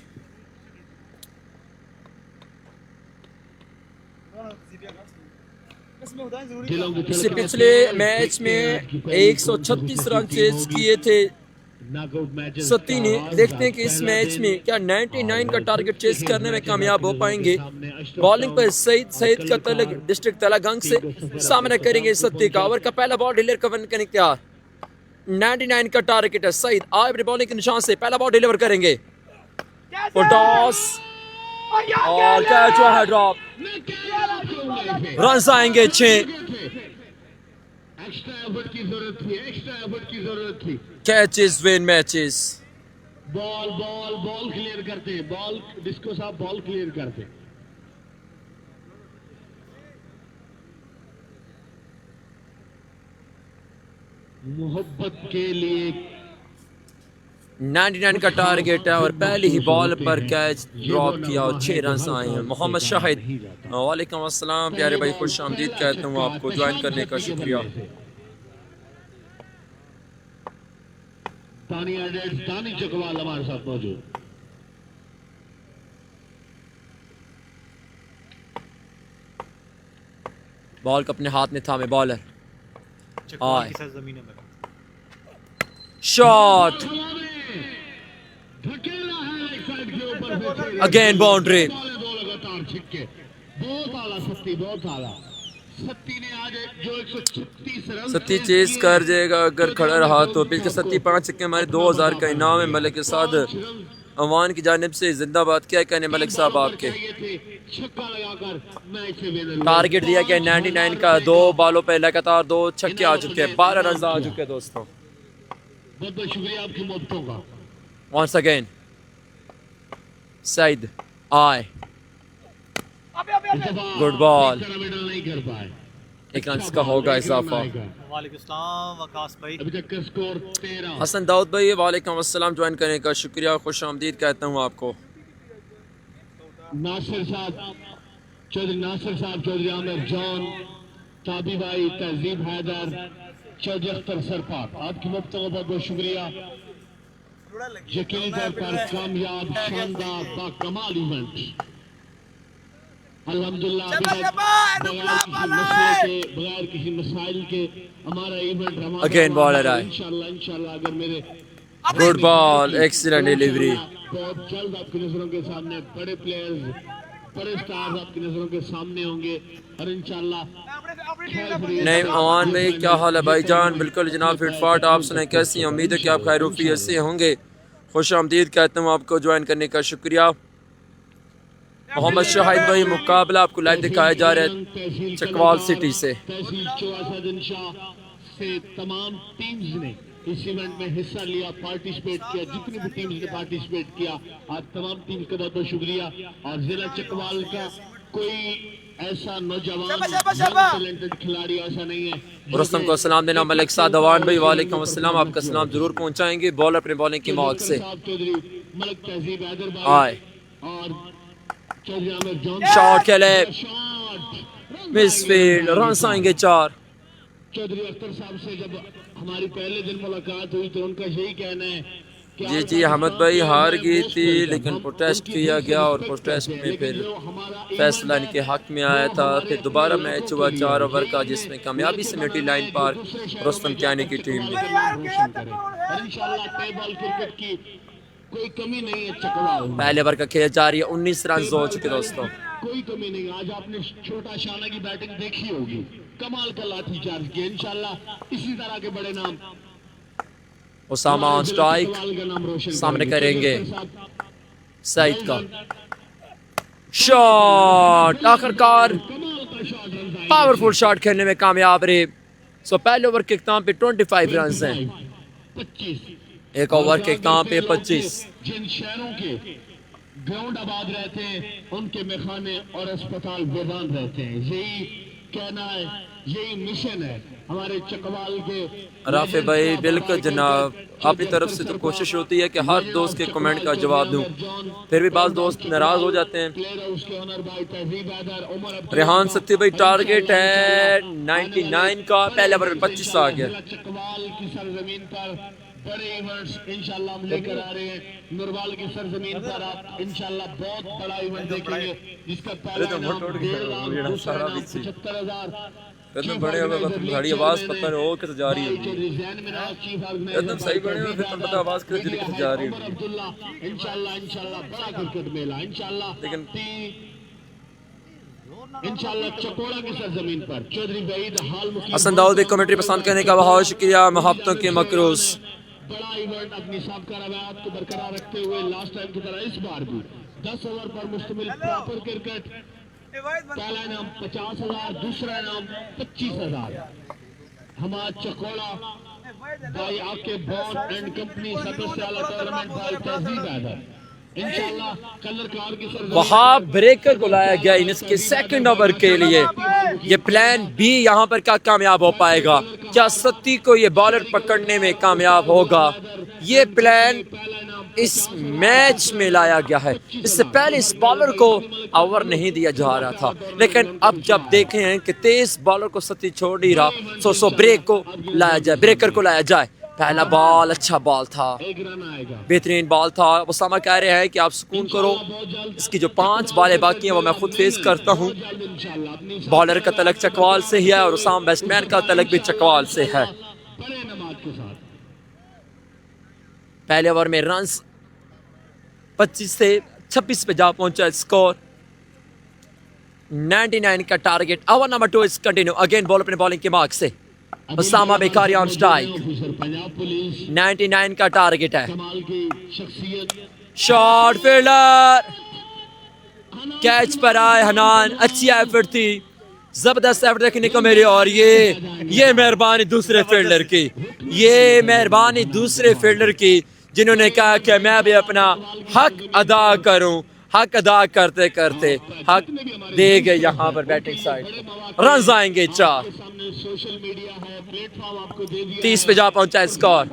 इससे पिछले मैच में 136 रन चेज किए थे सत्ती ने। देखते हैं कि इस मैच में क्या 99 का टारगेट चेज करने में कामयाब हो पाएंगे। बॉलिंग पर सईद का तलक डिस्ट्रिक्ट तलागंग से सामना करेंगे सत्ती का। ओवर का पहला बॉल डिलीवर करने के तैयार। 99 का टारगेट है। सईद आए अपने बॉलिंग के निशान से पहला बॉल डिलीवर करेंगे। टॉस और कैच हुआ है ड्रॉप। रन आएंगे 6। एक्स्ट्रा एफर्ट की जरूरत थी। Catches win matches. Ball clear करते, बॉल डिस्को साहब बॉल क्लियर करते। मोहब्बत के लिए 99 का टारगेट है और पहली ही बॉल पर कैच ड्रॉप किया और 6 रन आए हैं। मोहम्मद शाहिद वालेकुम अस्सलाम प्यारे भाई, खुश आमदीद कहता हूँ आपको, ज्वाइन करने का शुक्रिया। तानी चकवाल हमारे साथ मौजूद। बॉल को अपने हाथ में थामे बॉलर शॉट अगेन बाउंड्री। दो लगातार छिक्के बहुत आला सत्ती, बहुत आला सत्ती ने आज जो 136 रन सत्ती चेस कर जाएगा अगर खड़ा रहा तो। पिच के सत्ती 5 छक्के हमारे 2000 का इनाम है मलिक के साथ अवान की जानिब से। जिंदाबाद। क्या कहने मलिक साहब आपके? छक्का लगाकर मैच से विनर टारगेट दिया गया 99 का। 2 बॉलों पे लगातार 2 छक्के आ चुके हैं। 12 रन आ चुके हैं दोस्तों। बहुत बहुत शुक्रिया आपकी मोहब्बतों का। वंस अगेन सईद आए। Good ball. नहीं कर पाए। 1 रन का होगा इजाफा। वालेकुम सलाम वकास भाई। अभी तक का स्कोर 13। हसन दाऊद भाई वालेकुम अस्सलाम ज्वाइन करने का शुक्रिया। खुश आमदीद कहता हूँ आपको। नासिर साहब, चौधरी नासिर साहब, चौधरी आमिर जॉन, ताबी भाई, तहजीब हैदर, चौधरी अख्तर सरपात, आपकी मुफ्तों का बहुत बहुत शुक्रिया। यकीनी तौर पर कामयाब, शानदार, बाकमाल इवेंट। अल्हम्दुलिल्लाह बगैर किसी मसाइल के हमारा इवेंट Again bowler आए। इंशाल्लाह अगर मेरे गुड बॉल। Excellent delivery. बहुत जल्द आपकी नजरों के सामने बड़े प्लेयर्स, बड़े स्टार्स आपकी नजरों के सामने होंगे और इंशाल्लाह नहीं अवान भाई क्या हाल है भाईजान? बिल्कुल जनाब फिटफाट। आप सुनाए कैसी हैं? उम्मीद है कि आप खैरूफियत से होंगे। खुश आमदीद कहता हूँ आपको ज्वाइन करने का शुक्रिया। मोहम्मद शाहिद भाई मुकाबला आपको लाइव दिखाया जा रहा है चकवाल सिटी से। तहसील चौहद शाह से तमाम टीम्स ने इस इवेंट में हिस्सा लिया, पार्टिसिपेट किया। जितनी भी टीम्स ने पार्टिसिपेट किया आज तमाम टीम्स का बहुत बहुत शुक्रिया। और जिला चकवाल का कोई ऐसा नौजवान टैलेंटेड खिलाड़ी ऐसा नहीं है। रुस्तम को सलाम देना मलिक साद अवान भाई वालेकुम अस्सलाम। आपका सलाम जरूर पहुंचाएंगे। बॉलर अपने बॉलिंग की मौत से चौधरी मलिक तहजीब हैदर आए। और चौधरी आमिर जॉन शॉट खेले, शॉट मिसफील्ड, रन आएंगे 4। चौधरी अख्तर साहब से जब हमारी पहले दिन मुलाकात हुई तो उनका यही कहना है कि जी अहमद भाई हार गई थी लेकिन प्रोटेस्ट किया गया और प्रोटेस्ट में फिर फैसला इनके हक में आया था। फिर दोबारा मैच हुआ 4 ओवर का जिसमें कामयाबी से मिटी लाइन पार रुस्तम क्यानी की टीम ने। इंशाल्लाह टेबल क्रिकेट की कोई कमी नहीं है चकवाल। पहले ओवर का खेल जारी है। 19 रन हो चुके दोस्तों। कोई कमी नहीं। आज आपने छोटा शाना की बैटिंग देखी होगी, कमाल का लाठी चार्ज किया। इंशाल्लाह इसी तरह के बड़े नाम उसामा ऑन स्ट्राइक सामने करेंगे सईद का शॉट। आखिरकार पावरफुल शॉट खेलने में कामयाब रहे। सो पहले ओवर के इख्तिताम पे 25 रन हैं। 25 एक ओवर के इख्तिताम पे 25। जिन शहरों के ग्राउंड आबाद रहते हैं उनके मेखाने और अस्पताल बेबान रहते हैं। यही कहना है, यही मिशन है हमारे चकवाल के। राफे भाई बिल्कुल जनाब, अपनी तरफ से तो कोशिश होती है कि हर दोस्त के कमेंट का जवाब दूं, फिर भी बाज़ दोस्त नाराज हो जाते हैं। रेहान सत्ती भाई टारगेट है 99 का। पहले ओवर में 25 आ गया। चकवाल की सरजमीन पर बड़े इवेंट्स इंशाल्लाह हम लेकर आ रहे हैं। नुरवाल की सरजमीन पर आप इंशाल्लाह बहुत बड़ा इवेंट देखेंगे जिसका पहला इनाम 1.5 लाख, दूसरा इनाम 75,000। एकदम बड़े बड़ी आवाज पता नहीं हो कैसे जा रही है। एकदम सही बने हो फिर तो पता आवाज कैसे जा रही है। इंशाल्लाह बड़ा क्रिकेट मेला इंशाल्लाह। लेकिन इंशाल्लाह चकोड़ा की सरजमीन पर चौधरी वहीद हाल हसन दाऊद कमेंट्री पसंद करने का बहुत शुक्रिया। मोहब्बतों के मकरूस बड़ा इवेंट अपनी साबका रवायात को बरकरार रखते हुए लास्ट टाइम की तरह इस बार भी 10 ओवर पर मुश्तमिल प्रॉपर क्रिकेट। पहला इनाम 50,000, दूसरा इनाम 25,000। हमारा चकोड़ा भाई आपके बॉन्ड एंड कंपनी सदस्य वाला टूर्नामेंट भाई तहजीब हैदर इंशाल्लाह कलर कार की सरजमीन वहां ब्रेकर को लाया गया इसके सेकंड ओवर के लिए। ये प्लान बी यहाँ पर क्या कामयाब हो पाएगा? क्या सत्ती को ये बॉलर पकड़ने में कामयाब होगा? ये प्लान इस मैच में लाया गया है। इससे पहले इस बॉलर को ओवर नहीं दिया जा रहा था, लेकिन अब जब देखे हैं कि तेज बॉलर को सत्ती छोड़ नहीं रहा, सो ब्रेक को लाया जाए, ब्रेकर को लाया जाए। पहला बॉल अच्छा बॉल था, बेहतरीन बॉल था। उसामा कह रहे हैं कि आप सुकून करो, इसकी जो 5 बॉलें बाकी हैं वो मैं खुद फेस करता हूं। बॉलर का तलक चकवाल से ही है और उसामा बैट्समैन का तलक भी चकवाल से है। पहले ओवर में रन्स 25 से 26 पे जा पहुंचा स्कोर। 99 का target. Over number 2 is continue again, ball अपने बॉलिंग के मार्क से उसामा बेकारी ऑन स्ट्राइक। 99 का टारगेट है। शॉट फील्डर, कैच पर आए हनान, अच्छी एफर्ट थी, जबरदस्त एफर्ट देखने को मेरी। और ये मेहरबानी दूसरे फील्डर की, ये मेहरबानी दूसरे फील्डर की जिन्होंने कहा कि मैं भी अपना हक अदा करूं। हक अदा करते करते हक दे गए। यहाँ पर बैटिंग साइड रन आएंगे 4। 30 पे जा पहुंचा स्कोर,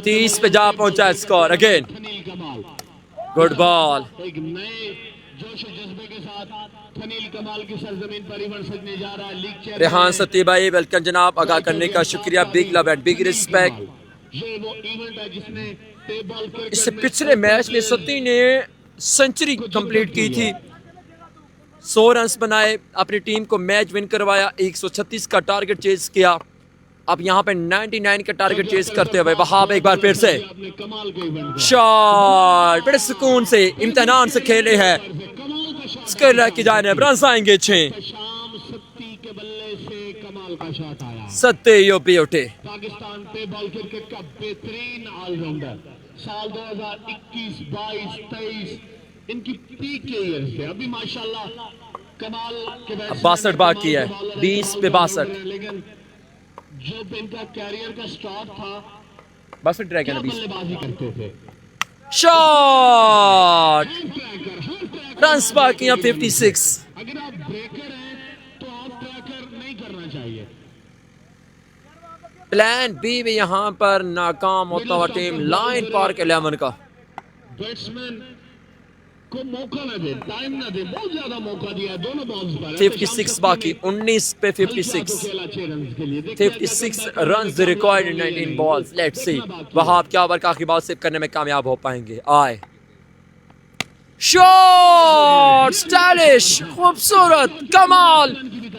30 पे जा पहुंचा score. Again good ball, Rehan Sati भाई वेलकम जनाब, आगाह करने का शुक्रिया। Big love and big respect. इससे पिछले मैच में सती ने सेंचुरी कंप्लीट की थी, 100 रन बनाए, अपनी टीम को मैच विन करवाया, 136 का टारगेट चेज किया। अब यहाँ पे 99 का टारगेट चेज करते हुए वहाब एक बार फिर से शॉट, बड़े सुकून से इम्तिहान से खेले हैं। स्केलर की जानिब रन आएंगे 6। सत्ते यूपी उठे। पाकिस्तान पे बॉल क्रिकेट का बेहतरीन ऑलराउंडर, साल 2021, 22, 23 इनकी पीक के ईयर से अभी माशाल्लाह कमाल के। 62 बाकी है, 20 पे 62। लेकिन जो इनका कैरियर का स्टार्ट था, बस ड्रैगन अभी बल्लेबाजी करते थे। शॉट, रन बाकी हैं 56। अगर आप ब्रेकर हैं तो आप ट्रैकर नहीं करना चाहिए। प्लान बी में यहाँ पर नाकाम होता हुआ टीम लाइन पार्क 11 का। बैट्समैन को मौका न दे, टाइम न दे, बहुत ज्यादा मौका दिया है दोनों बॉल्स पर। 56 बाकी, 19 पे 56। 56 run required in 19 balls. Let's see Wahab क्या ओवर का आखिरी बॉल सेव करने में कामयाब हो पाएंगे। आए शॉट, स्टाइलिश, खूबसूरत, कमाल,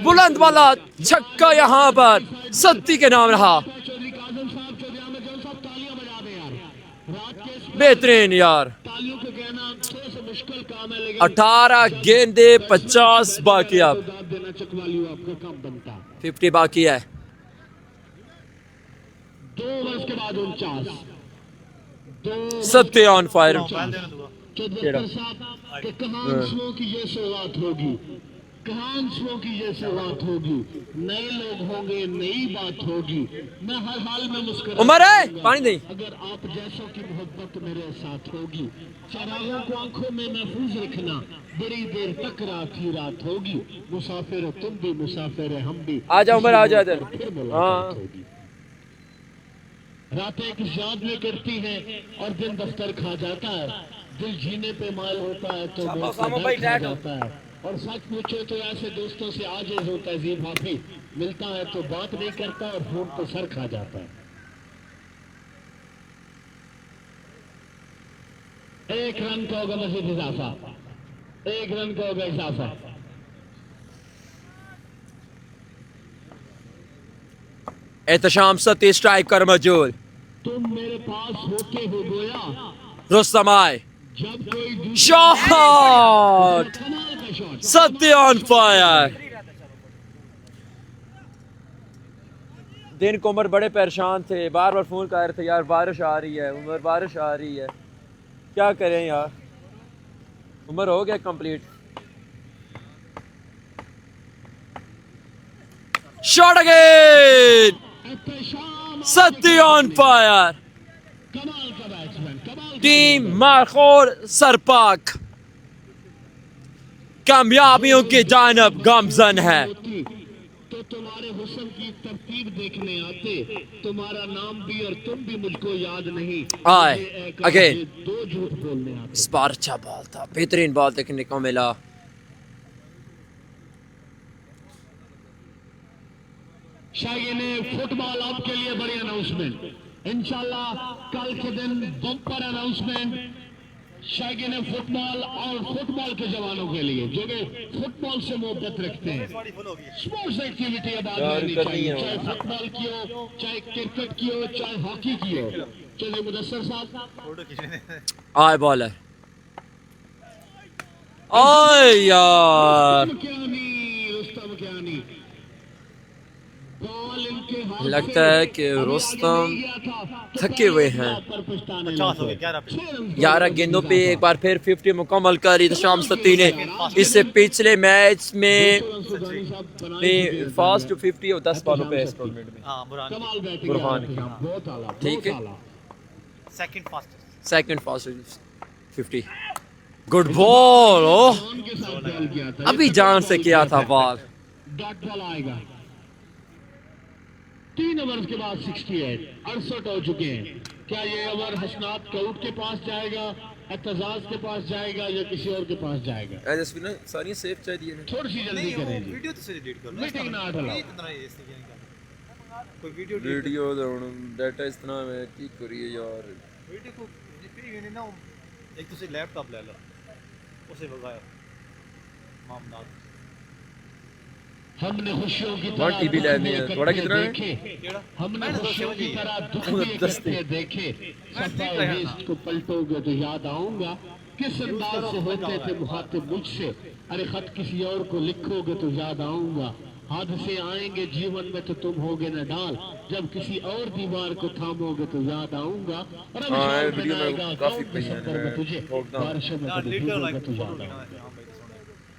बुलंद वाला छक्का यहाँ पर सत्ती के नाम रहा। बेहतरीन यार। 18 गेंदे 50 बाकी, अब 50 बाकी है। 2 ओवर्स के बाद 49। सत्ते ऑन फायर। कहां की ये शुरुआत होगी, कहां की ये शुरुआत होगी, नए लोग होंगे, नई बात होगी। मैं हर हाल में मुस्कुरा, उमर है पानी नहीं। अगर आप जैसों की मोहब्बत मेरे साथ होगी, चरागों को आंखों में महफूज रखना, बड़ी देर तक रात ही रात होगी। मुसाफिर तुम भी, मुसाफिर हम भी। आजा उमर, आजा इधर। हाँ, रातें कुछ याद में करती हैं और दिन दफ्तर खा जाता है। दिल जीने पे मायल होता है तो मौत का डर खा जाता है। और सच पूछो तो ऐसे दोस्तों से आजिज होता है जीब हाफी, मिलता है तो बात नहीं करता और फोन तो सर खा जाता है। 1 रन का होगा मजीद इजाफा, 1 रन का होगा इजाफा। एहतशाम सती स्ट्राइक कर मौजूद। तुम मेरे पास होके हो गोया, रुस्तम आए, जब कोई शॉट, सत्ती ऑन फायर। दिन को उमर बड़े परेशान थे, बार बार फोन कर रहे थे यार बारिश आ रही है, उमर बारिश आ रही है, क्या करें यार। उमर हो गया complete. Shot again, Satti on fire. कमाल का बैट्समैन, कमाल टीम मारखोर सरपाक कामयाबियों की जानब गामजन है। तो तुम्हारे हुस्न की तरतीब देखने आते, तुम्हारा नाम भी और तुम भी मुझको याद नहीं आए अगेन। 2 झूठ बोलने आते। इस बार अच्छा बॉल था, बेहतरीन बॉल देखने को मिला। शायद ने फुटबॉल आपके लिए बड़ी अनाउंसमेंट, इंशाल्लाह कल के दिन बम्पर अनाउंसमेंट शायद ने फुटबॉल और फुटबॉल के जवानों के लिए जो कि फुटबॉल से मोहब्बत रखते हैं। स्पोर्ट्स एक्टिविटी आबाद रहनी चाहिए, चाहे फुटबॉल की हो, चाहे क्रिकेट की हो, चाहे हॉकी की हो। चलिए मुदस्सर साहब, आए बॉलर आय यार, रुस्तम कियानी बॉल इनके हाथ लगता है कि रुस्तम थके हुए हैं। 50 हो गए, 11 पे 11 गेंदों पे एक बार फिर 50 मुकम्मल कर इहतशाम सत्ती ने। इससे पिछले मैच में फर्स्ट 50 और 10 बॉलों पे इस टूर्नामेंट में। हाँ बुरहान कमाल बैटिंग बुरहान की। बहुत आला, ठीक है। बहुत आला। Second fastest. Second fast 50। Good ball, oh John के साथ बॉल किया था। अभी जान से किया था बॉल। डॉट बॉल आएगा। 3 ओवर के बाद 68 68 हो चुके हैं। क्या ये ओवर हसनात कऊट के पास जाएगा, एतजाज के पास जाएगा या किसी और के पास जाएगा? एजस्वी ने सारी सेव चाहिए ना। थोड़ी सी जल्दी करें जी। वीडियो तो से डिलीट कर लो। मीटिंग ना हटाओ। इतना ये इसलिए क्या निकाल कोई वीडियो वीडियो डाटा इतना में ठीक करिए यार। वीडियो को फिर ये ना एक दूसरे लैपटॉप ले लो उसे भगाया मामला। हमने खुशियों की वन तरह टीबी लेने हैं। थोड़ा कितना है? केड़ा हमने मैंने तो खुशियों की समझी। तरह दुख भी इकट्ठे देखे। सफाई वेस्ट को पलटोगे तो याद आऊंगा किस अंदाज से होते थे मुखातिब मुझसे। अरे खत किसी और को लिखोगे तो याद आऊंगा। हादसे आएंगे जीवन में तो तुम होगे न डाल। जब किसी और दीवार को थामोगे तो याद आऊंगा। और अब हाँ, शाम वीडियो में बनाएगा काफी कौन पड़ी है, दिसंबर में तुझे ठोकता हूँ। बारिशों में ना कभी लीटर भूलोगे लाइक तो फोटो याद लेना आऊंगा। है हां भाई सुनो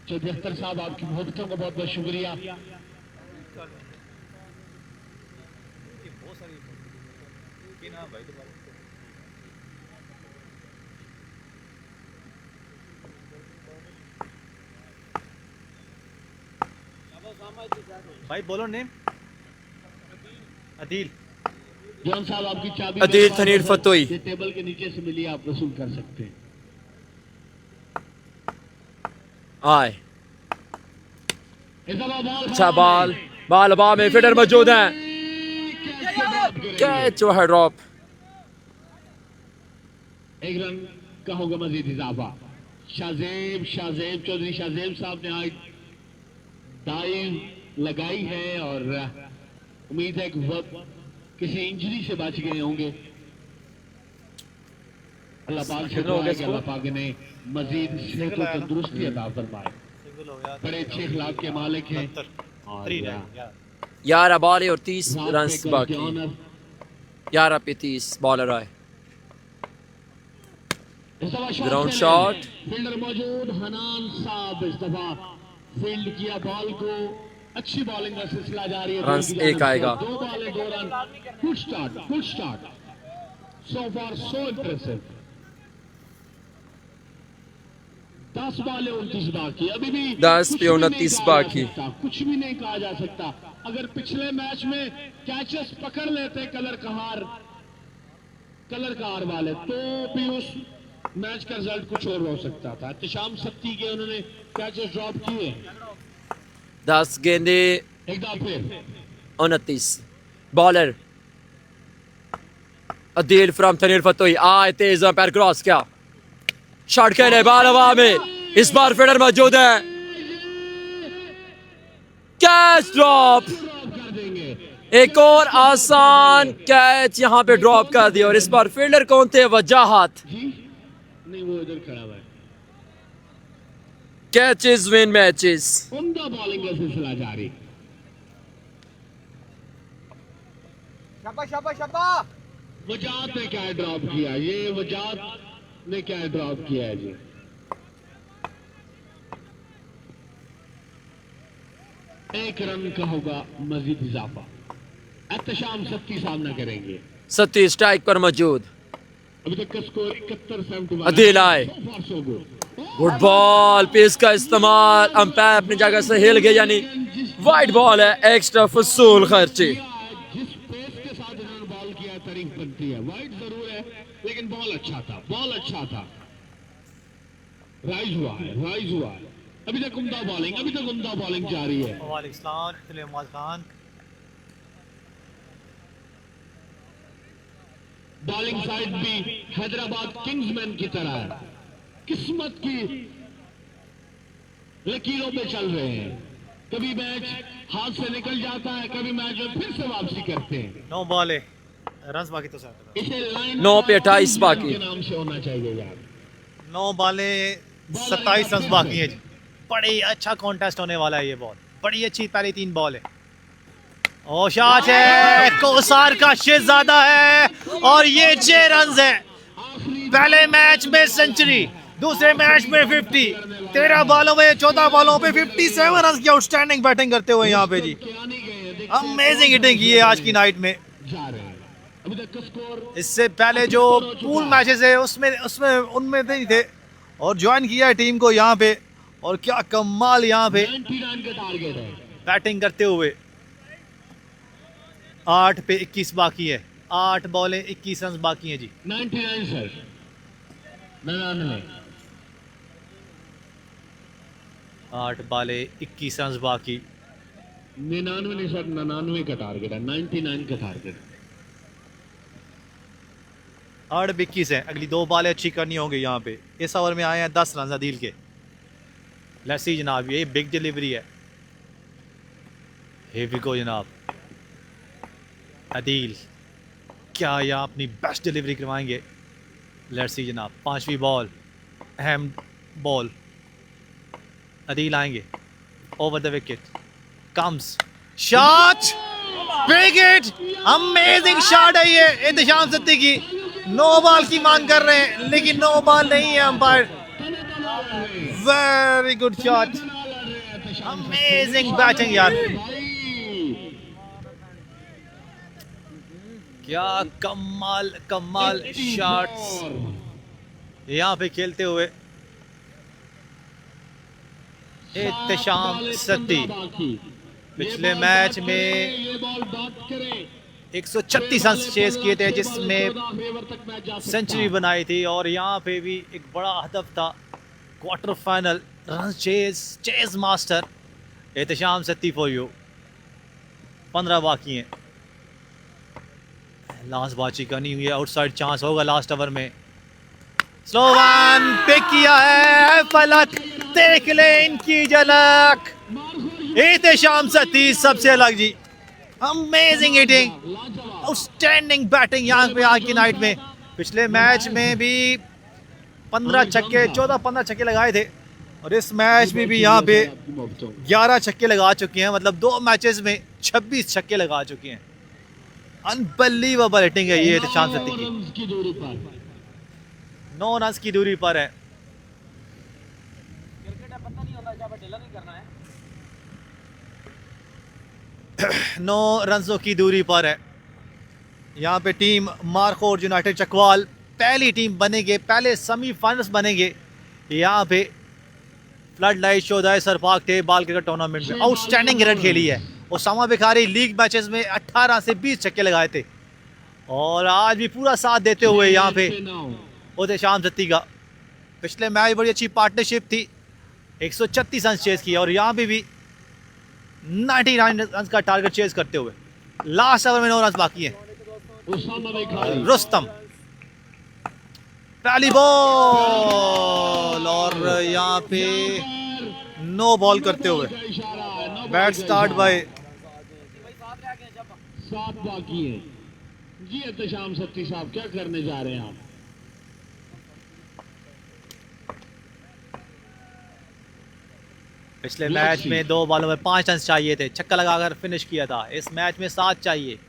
चौधरी अख्तर साहब आपकी मोहब्बतों का बहुत बहुत शुक्रिया। ये बहुत सारी कि ना भाई दोबारा भाई बोलो नेम अदील जॉन साहब आपकी चाबी अदील मेरे पास थनीर है। फतोई। ये टेबल के नीचे से मिली आप वसूल कर सकते हैं। आए इस दफा बॉल अच्छा बॉल, बॉल हवा में, फील्डर मौजूद हैं। कैच जो है ड्रॉप। एक रन का होगा मजीद इजाफा। शाहजेब शाहजेब चौधरी शाहजेब साहब ने आज डाइव लगाई है और उम्मीद है कि वह किसी इंजरी से बच गए होंगे। अल्लाह पाक से कितना हो दुआ गया है कि अल्लाह पाक ने मजीद सेहत और तंदुरुस्ती अता फरमाए। सिंगल हो गया बड़े अच्छे अखलाक के मालिक हैं। 3 रन यार 11 बॉल और 30 रात रन पे कल के बाकी। ऑनर 11 पे 30 बॉलर आए। इस दफा ग्राउंड चले। शॉट। फील्डर मौजूद हनान साहब इस दफा फील्ड किया बॉल को। अच्छी बॉलिंग का सिलसिला जारी है। रन्स बॉल की एक जानिब से आएगा। 2 बॉलें 2 रन। गुड स्टार्ट सो फार सो इंप्रेसिव। 10 बॉलें 29 बाकी अभी भी 10 कुछ पे भी नहीं 29 कहा जा बाकी। सकता, कुछ भी नहीं कहा जा सकता। अगर पिछले मैच में कैचेस पकड़ लेते कलर कार वाले तो भी उस मैच का रिजल्ट कुछ और हो सकता था। इत्तेशाम सत्ती के उन्होंने कैचेस ड्रॉप किए। 10 गेंदे एक बार फिर 29 बॉलर अदील फ्रॉम थनीर फतोई आए तेज पैर क्रॉस किया शॉट खेले बॉल हवा में। इस बार फील्डर मौजूद है। Catch drop. ड्रॉप कर देंगे। एक और आसान कैच यहां पे ड्रॉप कर दिया और इस बार फील्डर कौन थे? वजाहत। जी नहीं वो इधर खड़ा हुआ है। Catches win matches. उम्दा बॉलिंग का सिलसिला जारी। वजात ने क्या ड्रॉप किया? ये वजात ने क्या ड्रॉप किया है जी? एक रन का होगा मजीद इजाफा। एहतशाम सत्ती सामना करेंगे। सत्ती स्ट्राइक पर मौजूद। अभी तक का स्कोर 71-71। अदील आए। So far so good. Good ball pace का इस्तेमाल। अंपायर अपनी जगह से हिल गया यानी वाइड बॉल है। एक्स्ट्रा फसूल खर्चे। जिस पेस के साथ इन्होंने बॉल किया तारीफ बनती है। वाइड जरूर है लेकिन बॉल अच्छा था। बॉल अच्छा था। राइज हुआ है। अभी तक उम्दा बॉलिंग जारी है। वालेकुम सलाम सलेमान खान बॉलिंग साइड भी हैदराबाद किंग्समैन की तरह है। किस्मत की लकीरों पे चल रहे हैं। कभी मैच हाथ से निकल जाता है, कभी मैच में फिर से वापसी करते हैं। 9 बॉल है रन बाकी तो इसे लाइन 9 पे 28 बाकी। के नाम से होना चाहिए यार। 9 बॉले 27 रन बाकी हैं जी। बड़ी अच्छा कॉन्टेस्ट होने वाला है ये बॉल, बड़ी अच्छी पहली 3 बॉल है। और शॉट है, कोसार का शहजादा है और ये 6 रन है। पहले मैच में सेंचुरी, दूसरे मैच में 50, 13 बॉलों में 14 बॉलों पे 57 रन की आउटस्टैंडिंग बैटिंग करते हुए यहाँ पे जी अमेजिंग हिटिंग की है आज की नाइट में। इससे पहले जो पूल मैचेस है उसमें उनमें नहीं थे और ज्वाइन किया है टीम को यहाँ पे, और क्या कमाल यहाँ पे बैटिंग करते हुए। 8 पे 21 बाकी है, 8 बॉलें 21 रन बाकी हैं जी। 99 सर, 99 8 बॉलें 21 रन बाकी। 99 नहीं सर, 99 का टारगेट है, 99 का टारगेट। 8 पे 21 है, अगली 2 बॉलें अच्छी करनी होंगी यहाँ पे। इस ओवर में आए हैं 10 रन अदील के। लेट्स सी जनाब, ये बिग डिलीवरी है। हियर वी गो जनाब। अदील क्या यहाँ अपनी बेस्ट डिलीवरी करवाएंगे? लेट्स सी जनाब, 5वीं बॉल, अहम बॉल। अदील आएंगे, over the wicket comes, shot, big hit, amazing shot है ये एहतशाम सिद्दीकी। नो बॉल की मांग कर रहे हैं लेकिन नो बॉल नहीं है umpire. Very good shot, amazing batting यार, क्या कमाल कमाल शॉट्स यहाँ पे खेलते हुए एहतशाम सिद्दीकी। पिछले मैच में 136 रन चेस किए थे जिसमें सेंचुरी बनाई थी, और यहाँ पे भी एक बड़ा हदफ था quarter final run chase master Ehtesham Siddiqui for you. 15 बाकी हैं, लास्ट बाची करनी हुई है, आउटसाइड चांस होगा लास्ट ओवर में। स्लो वन पिक किया है फलक, देख ले इनकी झलक। एहतशाम सिद्दीकी सबसे अलग जी, अमेजिंग हिटिंग, आउटस्टैंडिंग बैटिंग यहाँ पे आज की नाइट में। पिछले मैच में भी 14-15 छक्के लगाए थे, और इस मैच में भी यहाँ पे 11 छक्के लगा चुके हैं। मतलब 2 मैचेस में 26 छक्के लगा चुके हैं। अनबिलीवेबल हिटिंग है ये एहतशाम सिद्दीकी। 9 रन की दूरी पर है। 9 रनों की दूरी पर है। यहाँ पे टीम मारखोर यूनाइटेड चकवाल पहली टीम बनेंगे, पहले सेमीफाइनल्स बनेंगे। यहाँ पे फ्लड लाइट शोधाए सरपाक थे बाल क्रिकेट टूर्नामेंट में आउटस्टैंडिंग क्रिकेट खेली है। उसामा बिखारी लीग मैचेस में 18 से 20 छक्के लगाए थे, और आज भी पूरा साथ देते हुए यहाँ पे एहतशाम सिद्दीकी का। पिछले मैच बड़ी अच्छी पार्टनरशिप थी, 136 रन चेस किया, और यहाँ पे भी 99 रन का टारगेट चेस करते हुए। लास्ट ओवर में 9 रन बाकी हैं। रुस्तम पहली बॉल, और यहाँ पे नो बॉल करते हुए बैट स्टार्ट बाय 7 बाकी है जी। एहतशाम सिद्दीकी साहब क्या करने जा रहे हैं आप? पिछले मैच में 2 बॉलों में 5 रन चाहिए थे, छक्का लगाकर फिनिश किया था। इस मैच में 7 चाहिए।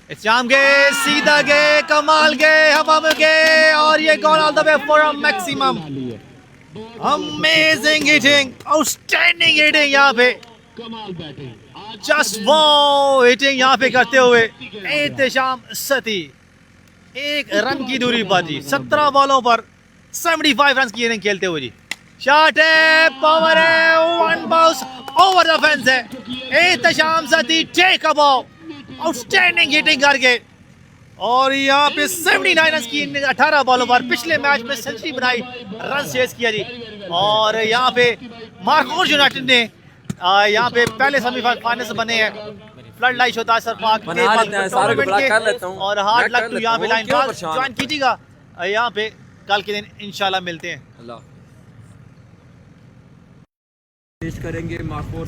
एहतशाम गए, सीधा गए, कमाल गए, हवा में गए, और ये go all the way for a maximum. Amazing hitting, outstanding hitting यहाँ पे, कमाल बैटिंग, जस्ट वाओ हिटिंग यहाँ पे करते हुए एहतशाम सिद्दीकी। 1 रन की दूरी पर जी, 17 बॉलों पर 75 रन की इनिंग खेलते हुए जी। शॉट है, पावर है, 1 बाउंस ओवर द फेंस है। Ehtesham Siddiqui take a ball, outstanding hitting करके, और यहाँ पे 79 रन की 18 बॉलों पर पिछले मैच में सेंचुरी बनाई, रन चेस किया जी। और यहाँ पे मारखोर यूनाइटेड ने यहाँ पे पहले सेमीफाइनल से बने हैं। फ्लड लाइट होता है सरपाक के, और हार्ड लक टू यहाँ पे लाइन ज्वाइन कीजिएगा यहाँ पे। कल के दिन इंशाल्लाह मिलते हैं। पेश करेंगे मारखोर